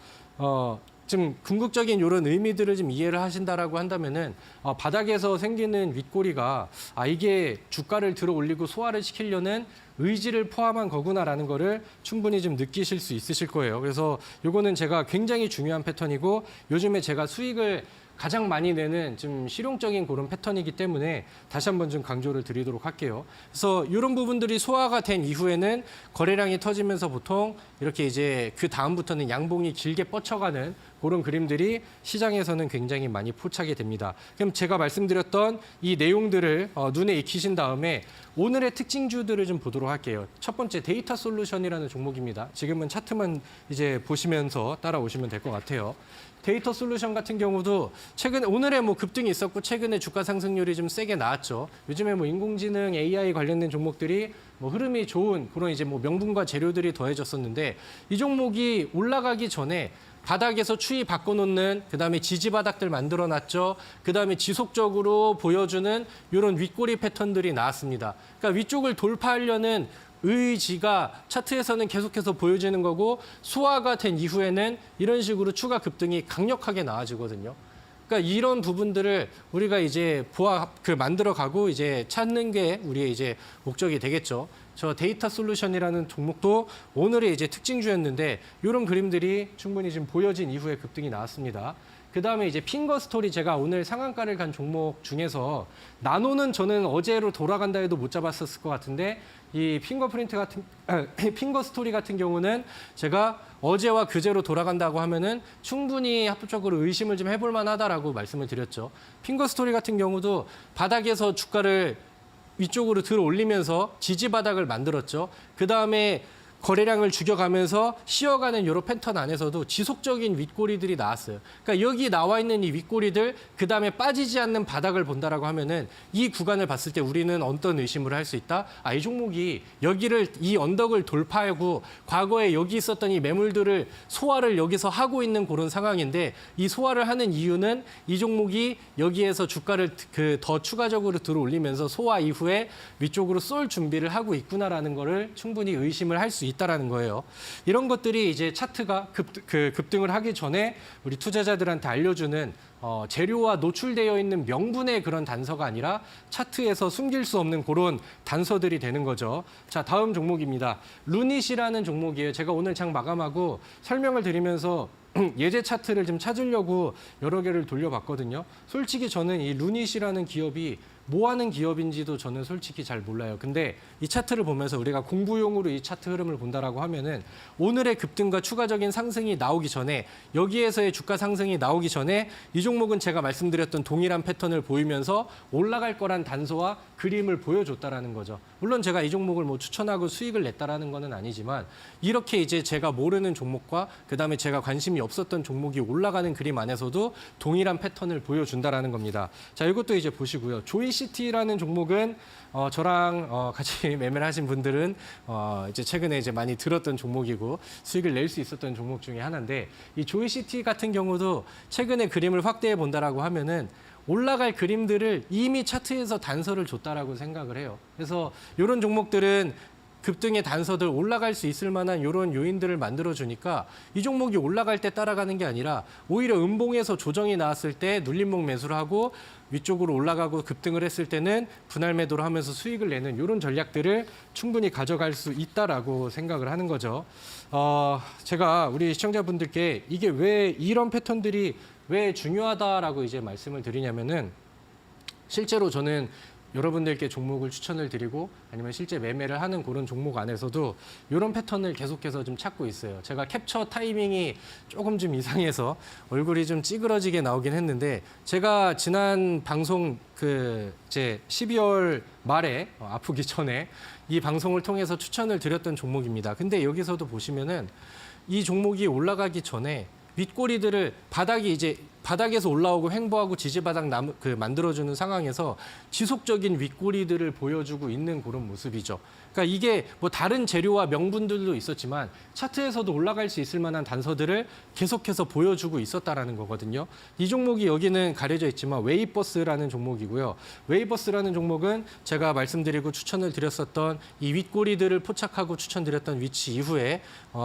좀 궁극적인 이런 의미들을 좀 이해를 하신다라고 한다면은 바닥에서 생기는 윗꼬리가 이게 주가를 들어 올리고 소화를 시키려는 의지를 포함한 거구나라는 거를 충분히 좀 느끼실 수 있으실 거예요. 그래서 요거는 제가 굉장히 중요한 패턴이고 요즘에 제가 수익을 가장 많이 내는 좀 실용적인 그런 패턴이기 때문에 다시 한번 좀 강조를 드리도록 할게요. 그래서 이런 부분들이 소화가 된 이후에는 거래량이 터지면서 보통 이렇게 이제 그 다음부터는 양봉이 길게 뻗쳐가는 그런 그림들이 시장에서는 굉장히 많이 포착이 됩니다. 그럼 제가 말씀드렸던 이 내용들을 눈에 익히신 다음에 오늘의 특징주들을 좀 보도록 할게요. 첫 번째 데이터 솔루션이라는 종목입니다. 지금은 차트만 이제 보시면서 따라오시면 될 것 같아요. 데이터 솔루션 같은 경우도 최근에 오늘에 뭐 급등이 있었고 최근에 주가 상승률이 좀 세게 나왔죠. 요즘에 뭐 인공지능 AI 관련된 종목들이 뭐 흐름이 좋은 그런 이제 뭐 명분과 재료들이 더해졌었는데 이 종목이 올라가기 전에 바닥에서 추이 바꿔놓는 그다음에 지지 바닥들 만들어놨죠. 그다음에 지속적으로 보여주는 이런 윗꼬리 패턴들이 나왔습니다. 그러니까 위쪽을 돌파하려는 의지가 차트에서는 계속해서 보여지는 거고 소화가 된 이후에는 이런 식으로 추가 급등이 강력하게 나와지거든요. 그러니까 이런 부분들을 우리가 이제 만들어가고 이제 찾는 게 우리의 이제 목적이 되겠죠. 저 데이터 솔루션이라는 종목도 오늘의 이제 특징주였는데 이런 그림들이 충분히 지금 보여진 이후에 급등이 나왔습니다. 그 다음에 이제 핑거 스토리 제가 오늘 상한가를 간 종목 중에서 나노는 저는 어제로 돌아간다 해도 못 잡았었을 것 같은데 이 핑거 스토리 같은 경우는 제가 어제와 그제로 돌아간다고 하면은 충분히 합법적으로 의심을 좀 해볼 만하다라고 말씀을 드렸죠. 핑거 스토리 같은 경우도 바닥에서 주가를 위쪽으로 들어 올리면서 지지 바닥을 만들었죠. 그 다음에 거래량을 죽여가면서 쉬어가는 이런 패턴 안에서도 지속적인 윗꼬리들이 나왔어요. 그러니까 여기 나와 있는 이 윗꼬리들, 그 다음에 빠지지 않는 바닥을 본다라고 하면은 이 구간을 봤을 때 우리는 어떤 의심을 할 수 있다? 아, 이 종목이 여기를 이 언덕을 돌파하고 과거에 여기 있었던 이 매물들을 소화를 여기서 하고 있는 그런 상황인데 이 소화를 하는 이유는 이 종목이 여기에서 주가를 더 추가적으로 들어올리면서 소화 이후에 위쪽으로 쏠 준비를 하고 있구나라는 거를 충분히 의심을 할 수 있다라는 거예요. 이런 것들이 이제 차트가 급등을 하기 전에 우리 투자자들한테 알려주는 재료와 노출되어 있는 명분의 그런 단서가 아니라 차트에서 숨길 수 없는 그런 단서들이 되는 거죠. 자, 다음 종목입니다. 루닛이라는 종목이에요. 제가 오늘 장 마감하고 설명을 드리면서 예제 차트를 좀 찾으려고 여러 개를 돌려봤거든요. 솔직히 저는 이 루닛이라는 기업이 뭐 하는 기업인지도 저는 솔직히 잘 몰라요. 근데 이 차트를 보면서 우리가 공부용으로 이 차트 흐름을 본다라고 하면은 오늘의 급등과 추가적인 상승이 나오기 전에 여기에서의 주가 상승이 나오기 전에 이 종목은 제가 말씀드렸던 동일한 패턴을 보이면서 올라갈 거란 단서와 그림을 보여줬다라는 거죠. 물론 제가 이 종목을 뭐 추천하고 수익을 냈다라는 거는 아니지만 이렇게 이제 제가 모르는 종목과 그다음에 제가 관심이 없었던 종목이 올라가는 그림 안에서도 동일한 패턴을 보여준다라는 겁니다. 자, 이것도 이제 보시고요. 조이시티라는 종목은 저랑 같이 매매를 하신 분들은 이제 최근에 이제 많이 들었던 종목이고 수익을 낼 수 있었던 종목 중에 하나인데 이 조이시티 같은 경우도 최근에 그림을 확대해 본다라고 하면은 올라갈 그림들을 이미 차트에서 단서를 줬다라고 생각을 해요. 그래서 이런 종목들은 급등의 단서들 올라갈 수 있을 만한 이런 요인들을 만들어주니까 이 종목이 올라갈 때 따라가는 게 아니라 오히려 음봉에서 조정이 나왔을 때 눌림목 매수를 하고 위쪽으로 올라가고 급등을 했을 때는 분할 매도를 하면서 수익을 내는 이런 전략들을 충분히 가져갈 수 있다라고 생각을 하는 거죠. 제가 우리 시청자분들께 이게 왜 이런 패턴들이 왜 중요하다라고 이제 말씀을 드리냐면은 실제로 저는 여러분들께 종목을 추천을 드리고 아니면 실제 매매를 하는 그런 종목 안에서도 이런 패턴을 계속해서 좀 찾고 있어요. 제가 캡처 타이밍이 조금 좀 이상해서 얼굴이 좀 찌그러지게 나오긴 했는데 제가 지난 방송 제 12월 말에 아프기 전에 이 방송을 통해서 추천을 드렸던 종목입니다. 근데 여기서도 보시면은 이 종목이 올라가기 전에 윗꼬리들을 바닥에서 올라오고 횡보하고 지지바닥 만들어주는 상황에서 지속적인 윗꼬리들을 보여주고 있는 그런 모습이죠. 그러니까 이게 뭐 다른 재료와 명분들도 있었지만 차트에서도 올라갈 수 있을 만한 단서들을 계속해서 보여주고 있었다라는 거거든요. 이 종목이 여기는 가려져 있지만 웨이버스라는 종목이고요. 웨이버스라는 종목은 제가 말씀드리고 추천을 드렸었던 이 윗꼬리들을 포착하고 추천드렸던 위치 이후에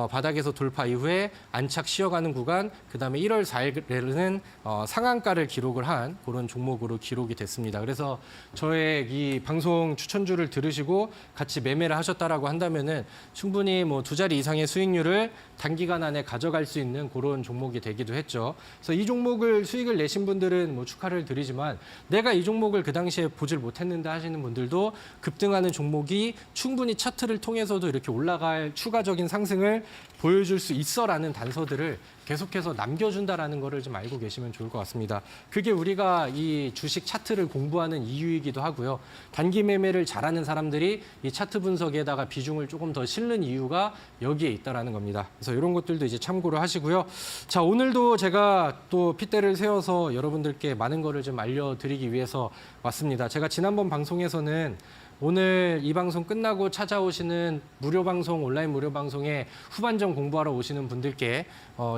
바닥에서 돌파 이후에 안착 쉬어가는 구간, 그다음에 1월 4일에는 상한가를 기록을 한 그런 종목으로 기록이 됐습니다. 그래서 저의 이 방송 추천주를 들으시고 같이 매매를 하셨다라고 한다면은 충분히 뭐 2자리 이상의 수익률을 단기간 안에 가져갈 수 있는 그런 종목이 되기도 했죠. 그래서 이 종목을 수익을 내신 분들은 뭐 축하를 드리지만 내가 이 종목을 그 당시에 보질 못했는데 하시는 분들도 급등하는 종목이 충분히 차트를 통해서도 이렇게 올라갈 추가적인 상승을 보여줄 수 있어라는 단서들을 계속해서 남겨준다라는 거를 좀 알고 계시면 좋을 것 같습니다. 그게 우리가 이 주식 차트를 공부하는 이유이기도 하고요. 단기 매매를 잘하는 사람들이 이 차트 분석에다가 비중을 조금 더 실는 이유가 여기에 있다라는 겁니다. 그래서 이런 것들도 이제 참고를 하시고요. 자, 오늘도 제가 또 핏대를 세워서 여러분들께 많은 거를 좀 알려드리기 위해서 왔습니다. 제가 지난번 방송에서는 오늘 이 방송 끝나고 찾아오시는 무료 방송, 온라인 무료 방송에 후반전 공부하러 오시는 분들께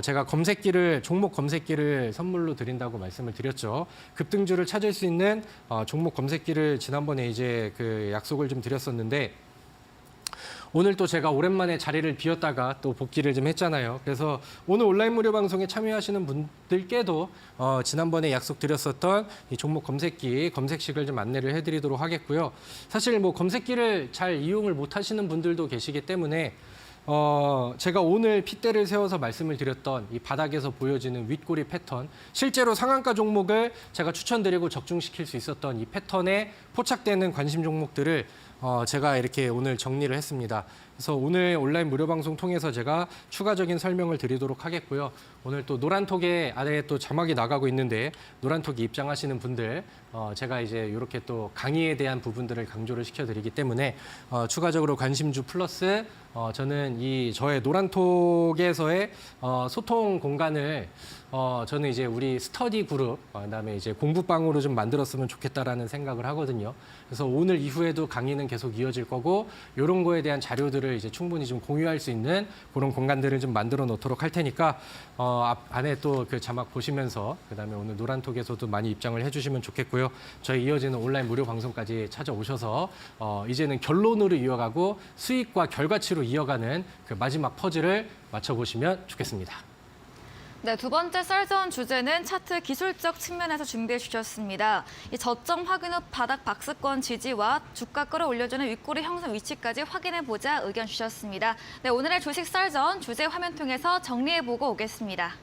제가 종목 검색기를 선물로 드린다고 말씀을 드렸죠. 급등주를 찾을 수 있는 종목 검색기를 지난번에 이제 약속을 좀 드렸었는데 오늘 또 제가 오랜만에 자리를 비웠다가 또 복귀를 좀 했잖아요. 그래서 오늘 온라인 무료 방송에 참여하시는 분들께도 지난번에 약속드렸었던 이 종목 검색식을 좀 안내를 해드리도록 하겠고요. 사실 뭐 검색기를 잘 이용을 못 하시는 분들도 계시기 때문에 제가 오늘 핏대를 세워서 말씀을 드렸던 이 바닥에서 보여지는 윗꼬리 패턴, 실제로 상한가 종목을 제가 추천드리고 적중시킬 수 있었던 이 패턴에 포착되는 관심 종목들을 제가 이렇게 오늘 정리를 했습니다. 그래서 오늘 온라인 무료 방송 통해서 제가 추가적인 설명을 드리도록 하겠고요. 오늘 또 노란톡에 아래 또 자막이 나가고 있는데 노란톡에 입장하시는 분들 제가 이제 이렇게 또 강의에 대한 부분들을 강조를 시켜드리기 때문에 추가적으로 관심주 플러스 저는 이 저의 노란톡에서의 소통 공간을 저는 이제 우리 스터디 그룹 그다음에 이제 공부방으로 좀 만들었으면 좋겠다라는 생각을 하거든요. 그래서 오늘 이후에도 강의는 계속 이어질 거고 이런 거에 대한 자료들을 이제 충분히 좀 공유할 수 있는 그런 공간들을 좀 만들어 놓도록 할 테니까 안에 또 그 자막 보시면서 그다음에 오늘 노란톡에서도 많이 입장을 해주시면 좋겠고요. 저희 이어지는 온라인 무료 방송까지 찾아오셔서 이제는 결론으로 이어가고 수익과 결과치로 이어가는 그 마지막 퍼즐을 맞춰보시면 좋겠습니다. 네, 두 번째 썰전 주제는 차트 기술적 측면에서 준비해 주셨습니다. 이 저점 확인 후 바닥 박스권 지지와 주가 끌어올려주는 윗꼬리 형성 위치까지 확인해 보자 의견 주셨습니다. 네, 오늘의 주식 썰전 주제 화면 통해서 정리해 보고 오겠습니다.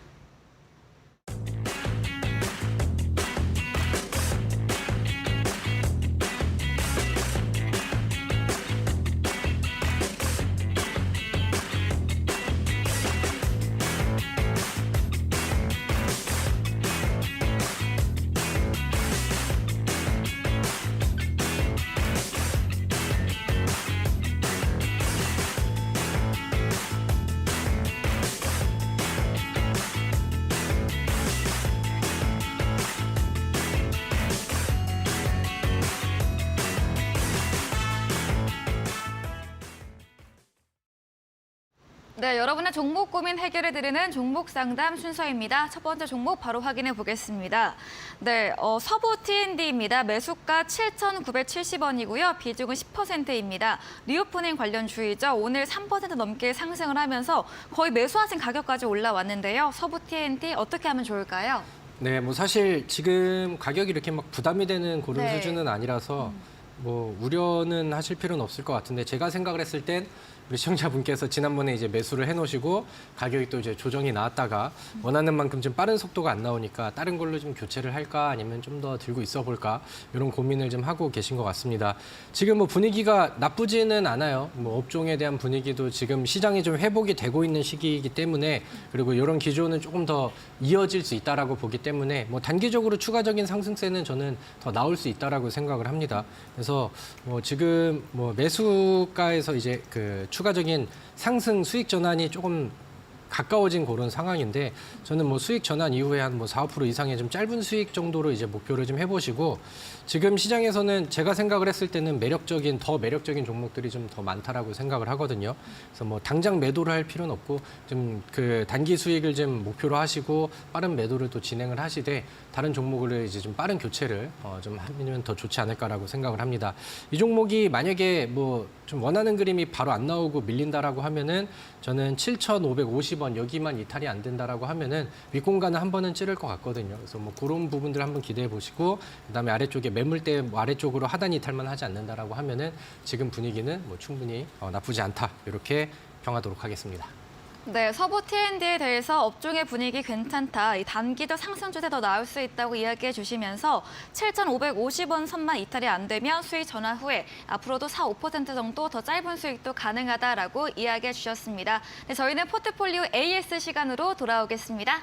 네, 여러분의 종목 고민 해결해 드리는 종목 상담 순서입니다. 첫 번째 종목 바로 확인해 보겠습니다. 네, 서부 T&D입니다. 매수가 7,970원이고요. 비중은 10%입니다. 리오프닝 관련 주이죠. 오늘 3% 넘게 상승을 하면서 거의 매수하신 가격까지 올라왔는데요. 서부 T&D 어떻게 하면 좋을까요? 네, 뭐 사실 지금 가격이 이렇게 막 부담이 되는 그런 네. 수준은 아니라서 뭐 우려는 하실 필요는 없을 것 같은데 제가 생각을 했을 땐 우리 시청자분께서 지난번에 이제 매수를 해놓으시고 가격이 또 이제 조정이 나왔다가 원하는 만큼 좀 빠른 속도가 안 나오니까 다른 걸로 좀 교체를 할까 아니면 좀 더 들고 있어 볼까 이런 고민을 좀 하고 계신 것 같습니다. 지금 뭐 분위기가 나쁘지는 않아요. 뭐 업종에 대한 분위기도 지금 시장이 좀 회복이 되고 있는 시기이기 때문에 그리고 이런 기조는 조금 더 이어질 수 있다라고 보기 때문에 뭐 단기적으로 추가적인 상승세는 저는 더 나올 수 있다라고 생각을 합니다. 그래서 뭐 지금 뭐 매수가에서 이제 그 추가적인 상승 수익 전환이 조금 가까워진 그런 상황인데 저는 뭐 수익 전환 이후에 한 뭐 4, 5% 이상의 좀 짧은 수익 정도로 이제 목표를 좀 해보시고 지금 시장에서는 제가 생각을 했을 때는 더 매력적인 종목들이 좀 더 많다라고 생각을 하거든요. 그래서 뭐 당장 매도를 할 필요는 없고 좀 그 단기 수익을 좀 목표로 하시고 빠른 매도를 또 진행을 하시되 다른 종목을 이제 좀 빠른 교체를 좀 하면 더 좋지 않을까라고 생각을 합니다. 이 종목이 만약에 뭐 좀 원하는 그림이 바로 안 나오고 밀린다라고 하면은 저는 7,550원 여기만 이탈이 안 된다라고 하면은 윗공간을 한 번은 찌를 것 같거든요. 그래서 뭐 그런 부분들 한번 기대해 보시고 그다음에 아래쪽에 매물대 아래쪽으로 하단 이탈만 하지 않는다라고 하면은 지금 분위기는 뭐 충분히 나쁘지 않다 이렇게 평하도록 하겠습니다. 네, 서부 T&D에 대해서 업종의 분위기 괜찮다. 이 단기적 상승 추세 더 나올 수 있다고 이야기해 주시면서 7,550원 선만 이탈이 안 되면 수익 전환 후에 앞으로도 4, 5% 정도 더 짧은 수익도 가능하다라고 이야기해 주셨습니다. 네, 저희는 포트폴리오 AS 시간으로 돌아오겠습니다.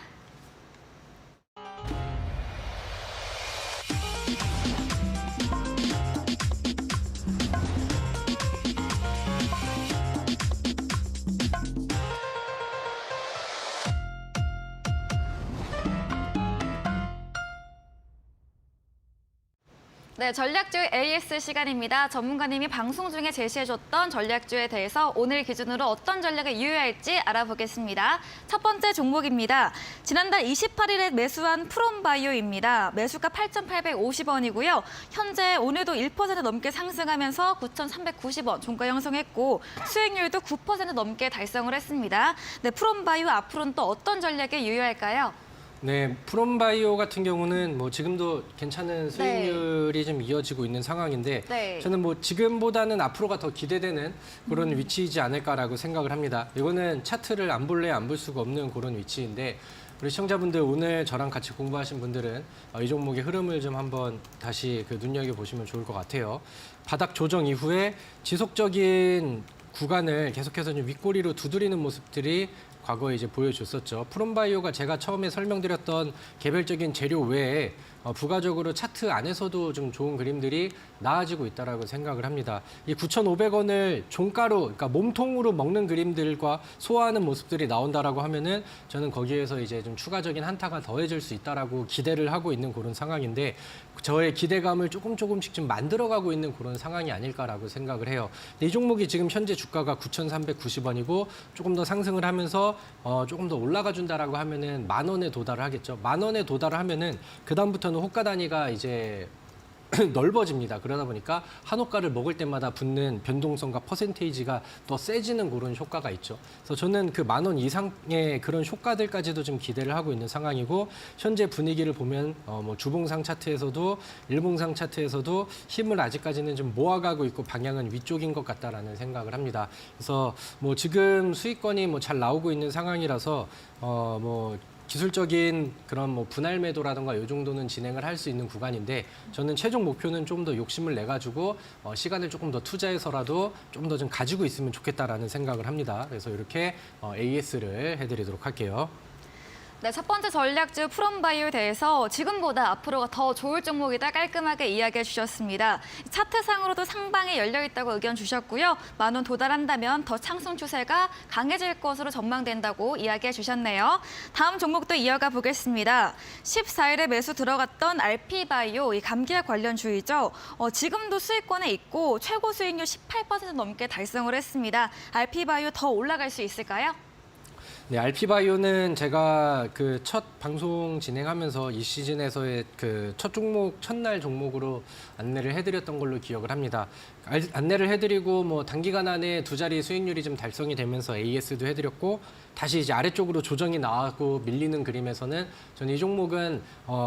네, 전략주 AS 시간입니다. 전문가님이 방송 중에 제시해줬던 전략주에 대해서 오늘 기준으로 어떤 전략을 유효할지 알아보겠습니다. 첫 번째 종목입니다. 지난달 28일에 매수한 프롬바이오입니다. 매수가 8,850원이고요. 현재 오늘도 1% 넘게 상승하면서 9,390원 종가 형성했고 수익률도 9% 넘게 달성을 했습니다. 네, 프롬바이오 앞으로는 또 어떤 전략에 유효할까요? 네, 프롬바이오 같은 경우는 뭐 지금도 괜찮은 수익률이 좀 이어지고 있는 상황인데 네. 저는 뭐 지금보다는 앞으로가 더 기대되는 그런 위치이지 않을까라고 생각을 합니다. 이거는 차트를 안 볼래 안 볼 수가 없는 그런 위치인데 우리 시청자분들 오늘 저랑 같이 공부하신 분들은 이 종목의 흐름을 좀 한번 다시 눈여겨보시면 좋을 것 같아요. 바닥 조정 이후에 지속적인 구간을 계속해서 좀 윗꼬리로 두드리는 모습들이 과거에 이제 보여줬었죠. 프롬바이오가 제가 처음에 설명드렸던 개별적인 재료 외에 부가적으로 차트 안에서도 좀 좋은 그림들이 나아지고 있다라고 생각을 합니다. 이 9,500원을 종가로, 그러니까 몸통으로 먹는 그림들과 소화하는 모습들이 나온다라고 하면은 저는 거기에서 이제 좀 추가적인 한타가 더해질 수 있다라고 기대를 하고 있는 그런 상황인데 저의 기대감을 조금씩 좀 만들어가고 있는 그런 상황이 아닐까라고 생각을 해요. 근데 이 종목이 지금 현재 주가가 9,390원이고 조금 더 상승을 하면서 조금 더 올라가 준다라고 하면은 10,000원에 도달을 하겠죠. 10,000원에 도달을 하면은 그다음부터는 호가 단위가 이제 넓어집니다. 그러다 보니까 한 호가를 먹을 때마다 붙는 변동성과 퍼센테이지가 더 세지는 그런 효과가 있죠. 그래서 저는 그 10,000원 이상의 그런 효과들까지도 좀 기대를 하고 있는 상황이고 현재 분위기를 보면 뭐 주봉상 차트에서도 일봉상 차트에서도 힘을 아직까지는 좀 모아가고 있고 방향은 위쪽인 것 같다라는 생각을 합니다. 그래서 뭐 지금 수익권이 뭐 잘 나오고 있는 상황이라서 뭐 기술적인 그런 뭐 분할 매도라든가 이 정도는 진행을 할 수 있는 구간인데 저는 최종 목표는 좀 더 욕심을 내 가지고 시간을 조금 더 투자해서라도 좀 더 좀 가지고 있으면 좋겠다라는 생각을 합니다. 그래서 이렇게 AS를 해드리도록 할게요. 네, 첫 번째 전략주 프롬바이오에 대해서 지금보다 앞으로가 더 좋을 종목이다 깔끔하게 이야기해 주셨습니다. 차트상으로도 상방에 열려 있다고 의견 주셨고요. 10,000원 도달한다면 더 상승 추세가 강해질 것으로 전망된다고 이야기해 주셨네요. 다음 종목도 이어가 보겠습니다. 14일에 매수 들어갔던 RP바이오, 이 감기약 관련 주이죠. 지금도 수익권에 있고 최고 수익률 18% 넘게 달성을 했습니다. RP바이오 더 올라갈 수 있을까요? 네, RP바이오는 제가 그 첫 방송 진행하면서 이 시즌에서의 그 첫 종목, 첫날 종목으로 안내를 해드렸던 걸로 기억을 합니다. 안내를 해드리고 뭐 단기간 안에 두 자리 수익률이 좀 달성이 되면서 AS도 해드렸고 다시 이제 아래쪽으로 조정이 나오고 밀리는 그림에서는 저는 이 종목은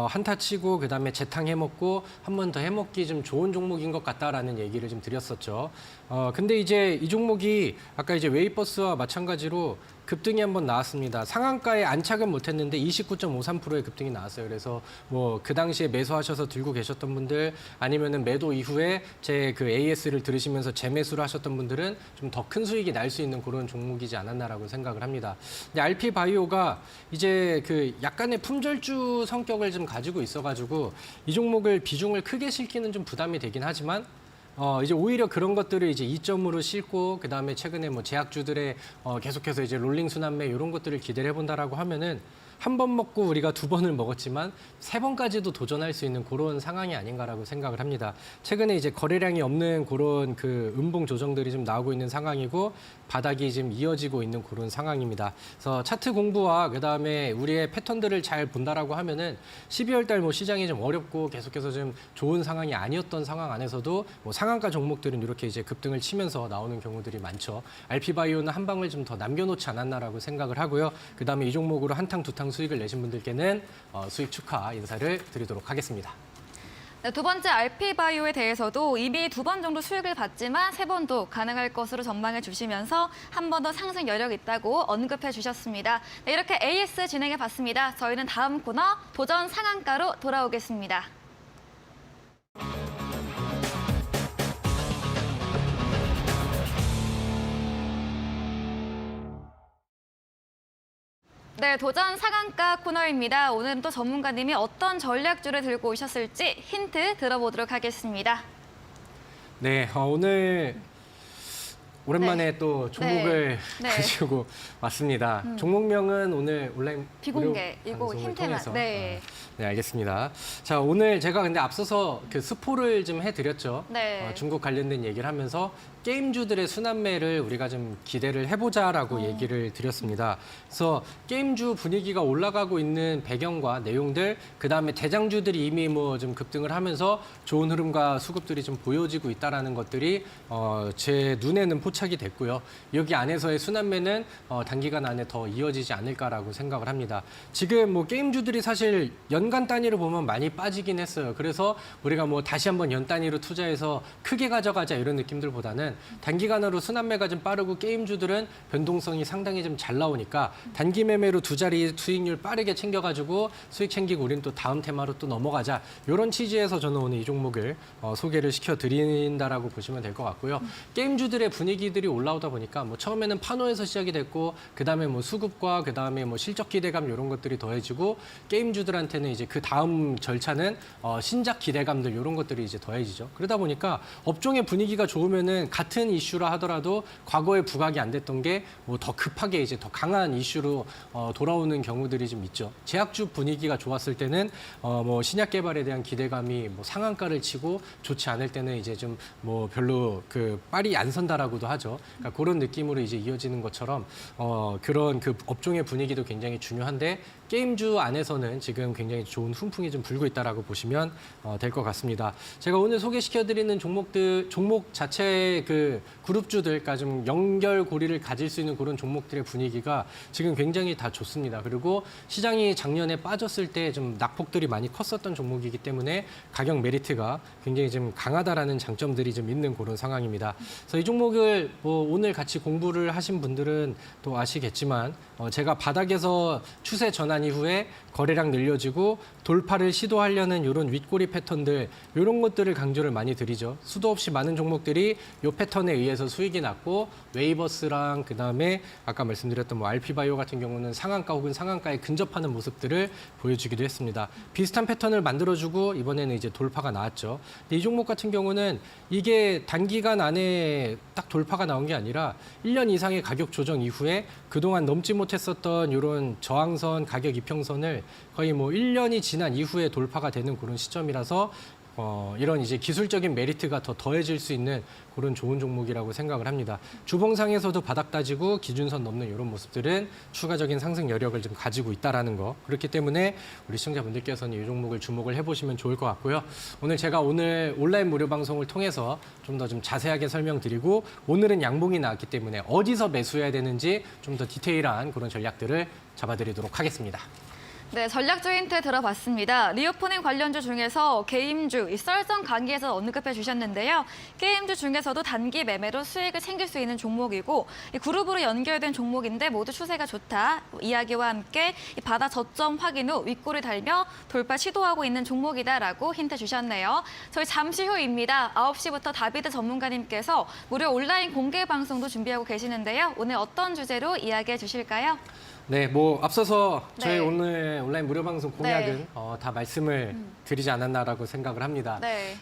한타 치고 그다음에 재탕 해먹고 한 번 더 해먹기 좀 좋은 종목인 것 같다라는 얘기를 좀 드렸었죠. 근데 이제 이 종목이 아까 이제 웨이버스와 마찬가지로 급등이 한번 나왔습니다. 상한가에 안착은 못했는데 29.53%의 급등이 나왔어요. 그래서 뭐 그 당시에 매수하셔서 들고 계셨던 분들 아니면은 매도 이후에 제 그 AS를 들으시면서 재매수를 하셨던 분들은 좀 더 큰 수익이 날 수 있는 그런 종목이지 않았나라고 생각을 합니다. 근데 RP바이오가 이제 그 약간의 품절주 성격을 좀 가지고 있어가지고 이 종목을 비중을 크게 실기는 좀 부담이 되긴 하지만 이제 오히려 그런 것들을 이제 이점으로 싣고 그다음에 최근에 뭐 제약주들의 계속해서 이제 롤링 순환매 이런 것들을 기대를 해본다라고 하면은 한 번 먹고 우리가 두 번을 먹었지만 세 번까지도 도전할 수 있는 그런 상황이 아닌가라고 생각을 합니다. 최근에 이제 거래량이 없는 그런 그 음봉 조정들이 좀 나오고 있는 상황이고 바닥이 지금 이어지고 있는 그런 상황입니다. 그래서 차트 공부와 그다음에 우리의 패턴들을 잘 본다라고 하면은 12월 달 뭐 시장이 좀 어렵고 계속해서 좀 좋은 상황이 아니었던 상황 안에서도 뭐 상한가 종목들은 이렇게 이제 급등을 치면서 나오는 경우들이 많죠. RP바이오는 한 방을 좀 더 남겨놓지 않았나라고 생각을 하고요. 그다음에 이 종목으로 한탕 두탕 수익을 내신 분들께는 수익 축하 인사를 드리도록 하겠습니다. 네, 두 번째 RP바이오에 대해서도 이미 2번 정도 수익을 봤지만 3번도 가능할 것으로 전망해 주시면서 한 번 더 상승 여력 있다고 언급해 주셨습니다. 네, 이렇게 AS 진행해 봤습니다. 저희는 다음 코너 도전 상한가로 돌아오겠습니다. 네, 도전 상한가 코너입니다. 오늘은 또 전문가님이 어떤 전략주를 들고 오셨을지 힌트 들어보도록 하겠습니다. 네, 오늘 오랜만에 또 종목을 네. 가지고 왔습니다. 종목명은 오늘 온라인 비공개, 무료 이거 방송을 힌트만. 통해서, 네. 네, 알겠습니다. 자, 오늘 제가 근데 앞서서 그 스포를 좀 해드렸죠. 네. 중국 관련된 얘기를 하면서 게임주들의 순환매를 우리가 좀 기대를 해보자라고 얘기를 드렸습니다. 그래서 게임주 분위기가 올라가고 있는 배경과 내용들, 그 다음에 대장주들이 이미 뭐 좀 급등을 하면서 좋은 흐름과 수급들이 좀 보여지고 있다라는 것들이 제 눈에는 포착이 됐고요. 여기 안에서의 순환매는 단기간 안에 더 이어지지 않을까라고 생각을 합니다. 지금 뭐 게임주들이 사실 연간 단위로 보면 많이 빠지긴 했어요. 그래서 우리가 뭐 다시 한번 연 단위로 투자해서 크게 가져가자 이런 느낌들보다는 단기간으로 순환매가 좀 빠르고 게임주들은 변동성이 상당히 좀 잘 나오니까 단기 매매로 두 자리 수익률 빠르게 챙겨가지고 수익 챙기고 우리는 또 다음 테마로 또 넘어가자 이런 취지에서 저는 오늘 이 종목을 소개를 시켜드린다라고 보시면 될 것 같고요. 게임주들의 분위기 분위기들이 올라오다 보니까 뭐 처음에는 판호에서 시작이 됐고 그다음에 뭐 수급과 그다음에 뭐 실적 기대감 이런 것들이 더해지고 게임주들한테는 이제 그 다음 절차는 신작 기대감들 이런 것들이 이제 더해지죠. 그러다 보니까 업종의 분위기가 좋으면은 같은 이슈라 하더라도 과거에 부각이 안 됐던 게 뭐 더 급하게 이제 더 강한 이슈로 돌아오는 경우들이 좀 있죠. 제약주 분위기가 좋았을 때는 뭐 신약 개발에 대한 기대감이 뭐 상한가를 치고 좋지 않을 때는 이제 좀 뭐 별로 그 빨이 안 선다라고도 하죠. 그러니까 그런 느낌으로 이제 이어지는 것처럼 그런 그 업종의 분위기도 굉장히 중요한데 게임주 안에서는 지금 굉장히 좋은 훈풍이 좀 불고 있다라고 보시면 될 것 같습니다. 제가 오늘 소개시켜드리는 종목 자체의 그 그룹주들과 좀 연결고리를 가질 수 있는 그런 종목들의 분위기가 지금 굉장히 다 좋습니다. 그리고 시장이 작년에 빠졌을 때 좀 낙폭들이 많이 컸었던 종목이기 때문에 가격 메리트가 굉장히 좀 강하다라는 장점들이 좀 있는 그런 상황입니다. 그래서 이 종목을 뭐 오늘 같이 공부를 하신 분들은 또 아시겠지만 제가 바닥에서 추세 전환 이후에 거래량 늘려지고 돌파를 시도하려는 이런 윗꼬리 패턴들 이런 것들을 강조를 많이 드리죠. 수도 없이 많은 종목들이 이 패턴에 의해서 수익이 났고 웨이버스랑 그다음에 아까 말씀드렸던 뭐 RP바이오 같은 경우는 상한가 혹은 상한가에 근접하는 모습들을 보여주기도 했습니다. 비슷한 패턴을 만들어주고 이번에는 이제 돌파가 나왔죠. 근데 이 종목 같은 경우는 이게 단기간 안에 딱 돌파가 나온 게 아니라 1년 이상의 가격 조정 이후에 그동안 넘지 못했었던 이런 저항선 가격 이평선을 거의 뭐 1년이 지난 이후에 돌파가 되는 그런 시점이라서 이런 이제 기술적인 메리트가 더 더해질 수 있는 그런 좋은 종목이라고 생각을 합니다. 주봉상에서도 바닥 다지고 기준선 넘는 이런 모습들은 추가적인 상승 여력을 좀 가지고 있다라는 거. 그렇기 때문에 우리 시청자분들께서는 이 종목을 주목을 해보시면 좋을 것 같고요. 제가 오늘 온라인 무료 방송을 통해서 좀 더 좀 자세하게 설명드리고 오늘은 양봉이 나왔기 때문에 어디서 매수해야 되는지 좀 더 디테일한 그런 전략들을 잡아드리도록 하겠습니다. 네, 전략주 힌트 들어봤습니다. 리오프닝 관련주 중에서 게임주, 이 썰전 강의에서 언급해 주셨는데요. 게임주 중에서도 단기 매매로 수익을 챙길 수 있는 종목이고 이 그룹으로 연결된 종목인데 모두 추세가 좋다. 이야기와 함께 이 바다 저점 확인 후 윗골을 달며 돌파 시도하고 있는 종목이다라고 힌트 주셨네요. 저희 잠시 후입니다. 9시부터 다비드 전문가님께서 무료 온라인 공개 방송도 준비하고 계시는데요. 오늘 어떤 주제로 이야기해 주실까요? 네, 뭐 앞서서 저희 네. 오늘 온라인 무료 방송 공약은 다 말씀을 드리지 않았나라고 생각을 합니다. 네.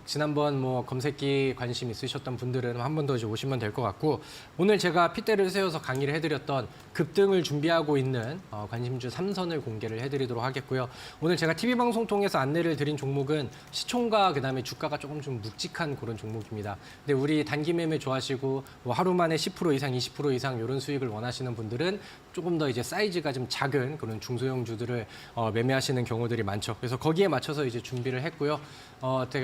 지난번 뭐 검색기 관심 있으셨던 분들은 한 번 더 오시면 될 것 같고 오늘 제가 핏대를 세워서 강의를 해드렸던 급등을 준비하고 있는 관심주 3선을 공개를 해드리도록 하겠고요. 오늘 제가 TV 방송 통해서 안내를 드린 종목은 시총과 그다음에 주가가 조금 좀 묵직한 그런 종목입니다. 근데 우리 단기 매매 좋아하시고 뭐 하루 만에 10% 이상, 20% 이상 이런 수익을 원하시는 분들은 조금 더 이제 사이즈가 좀 작은 그런 중소형주들을 매매하시는 경우들이 많죠. 그래서 거기에 맞춰서 이제 준비를 했고요.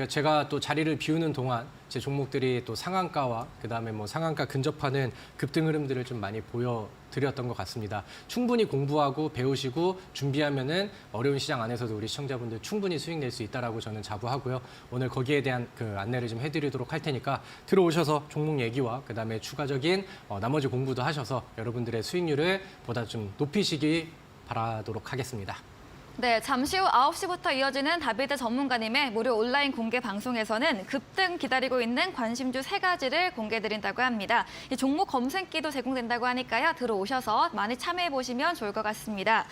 제가 또 자리를 비우는 동안 제 종목들이 또 상한가와 그다음에 뭐 상한가 근접하는 급등 흐름들을 좀 많이 보여드렸던 것 같습니다. 충분히 공부하고 배우시고 준비하면은 어려운 시장 안에서도 우리 시청자분들 충분히 수익 낼 수 있다라고 저는 자부하고요. 오늘 거기에 대한 그 안내를 좀 해드리도록 할 테니까 들어오셔서 종목 얘기와 그다음에 추가적인 나머지 공부도 하셔서 여러분들의 수익률을 보다 좀 높이시기 바라도록 하겠습니다. 네, 잠시 후 9시부터 이어지는 다비드 전문가님의 무료 온라인 공개 방송에서는 급등 기다리고 있는 관심주 3가지를 공개드린다고 합니다. 이 종목 검색기도 제공된다고 하니까요. 들어오셔서 많이 참여해보시면 좋을 것 같습니다.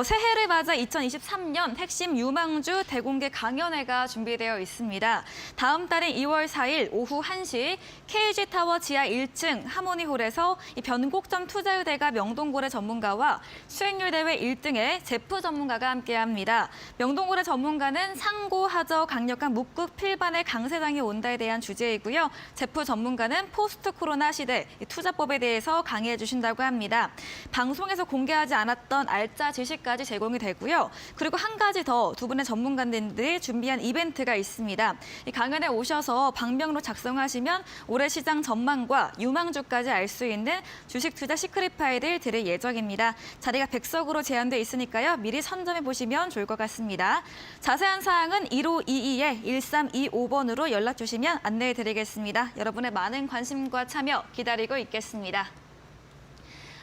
새해를 맞아 2023년 핵심 유망주 대공개 강연회가 준비되어 있습니다. 다음 달인 2월 4일 오후 1시 KG타워 지하 1층 하모니홀에서 이 변곡점 투자의대가 명동고래 전문가와 수익률 대회 1등의 제프 전문가가 함께합니다. 명동고래 전문가는 상고하저 강력한 묵국 필반의 강세장이 온다에 대한 주제이고요. 제프 전문가는 포스트 코로나 시대 투자법에 대해서 강의해 주신다고 합니다. 방송에서 공개하지 않았던 알짜 지식까지 제공이 되고요. 그리고 한 가지 더 두 분의 전문가님들이 준비한 이벤트가 있습니다. 이 강연에 오셔서 방명록 작성하시면 올해 시장 전망과 유망주까지 알 수 있는 주식 투자 시크릿 파일을 드릴 예정입니다. 자리가 100석으로 제한돼 있으니까요. 미리 선점해 보시면 좋을 것 같습니다. 자세한 사항은 1522-1325번으로 연락 주시면 안내해 드리겠습니다. 여러분의 많은 관심과 참여 기다리고 있겠습니다.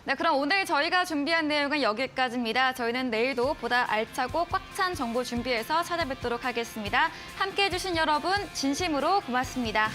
네, 그럼 오늘 저희가 준비한 내용은 여기까지입니다. 저희는 내일도 보다 알차고 꽉 찬 정보 준비해서 찾아뵙도록 하겠습니다. 함께해 주신 여러분 진심으로 고맙습니다.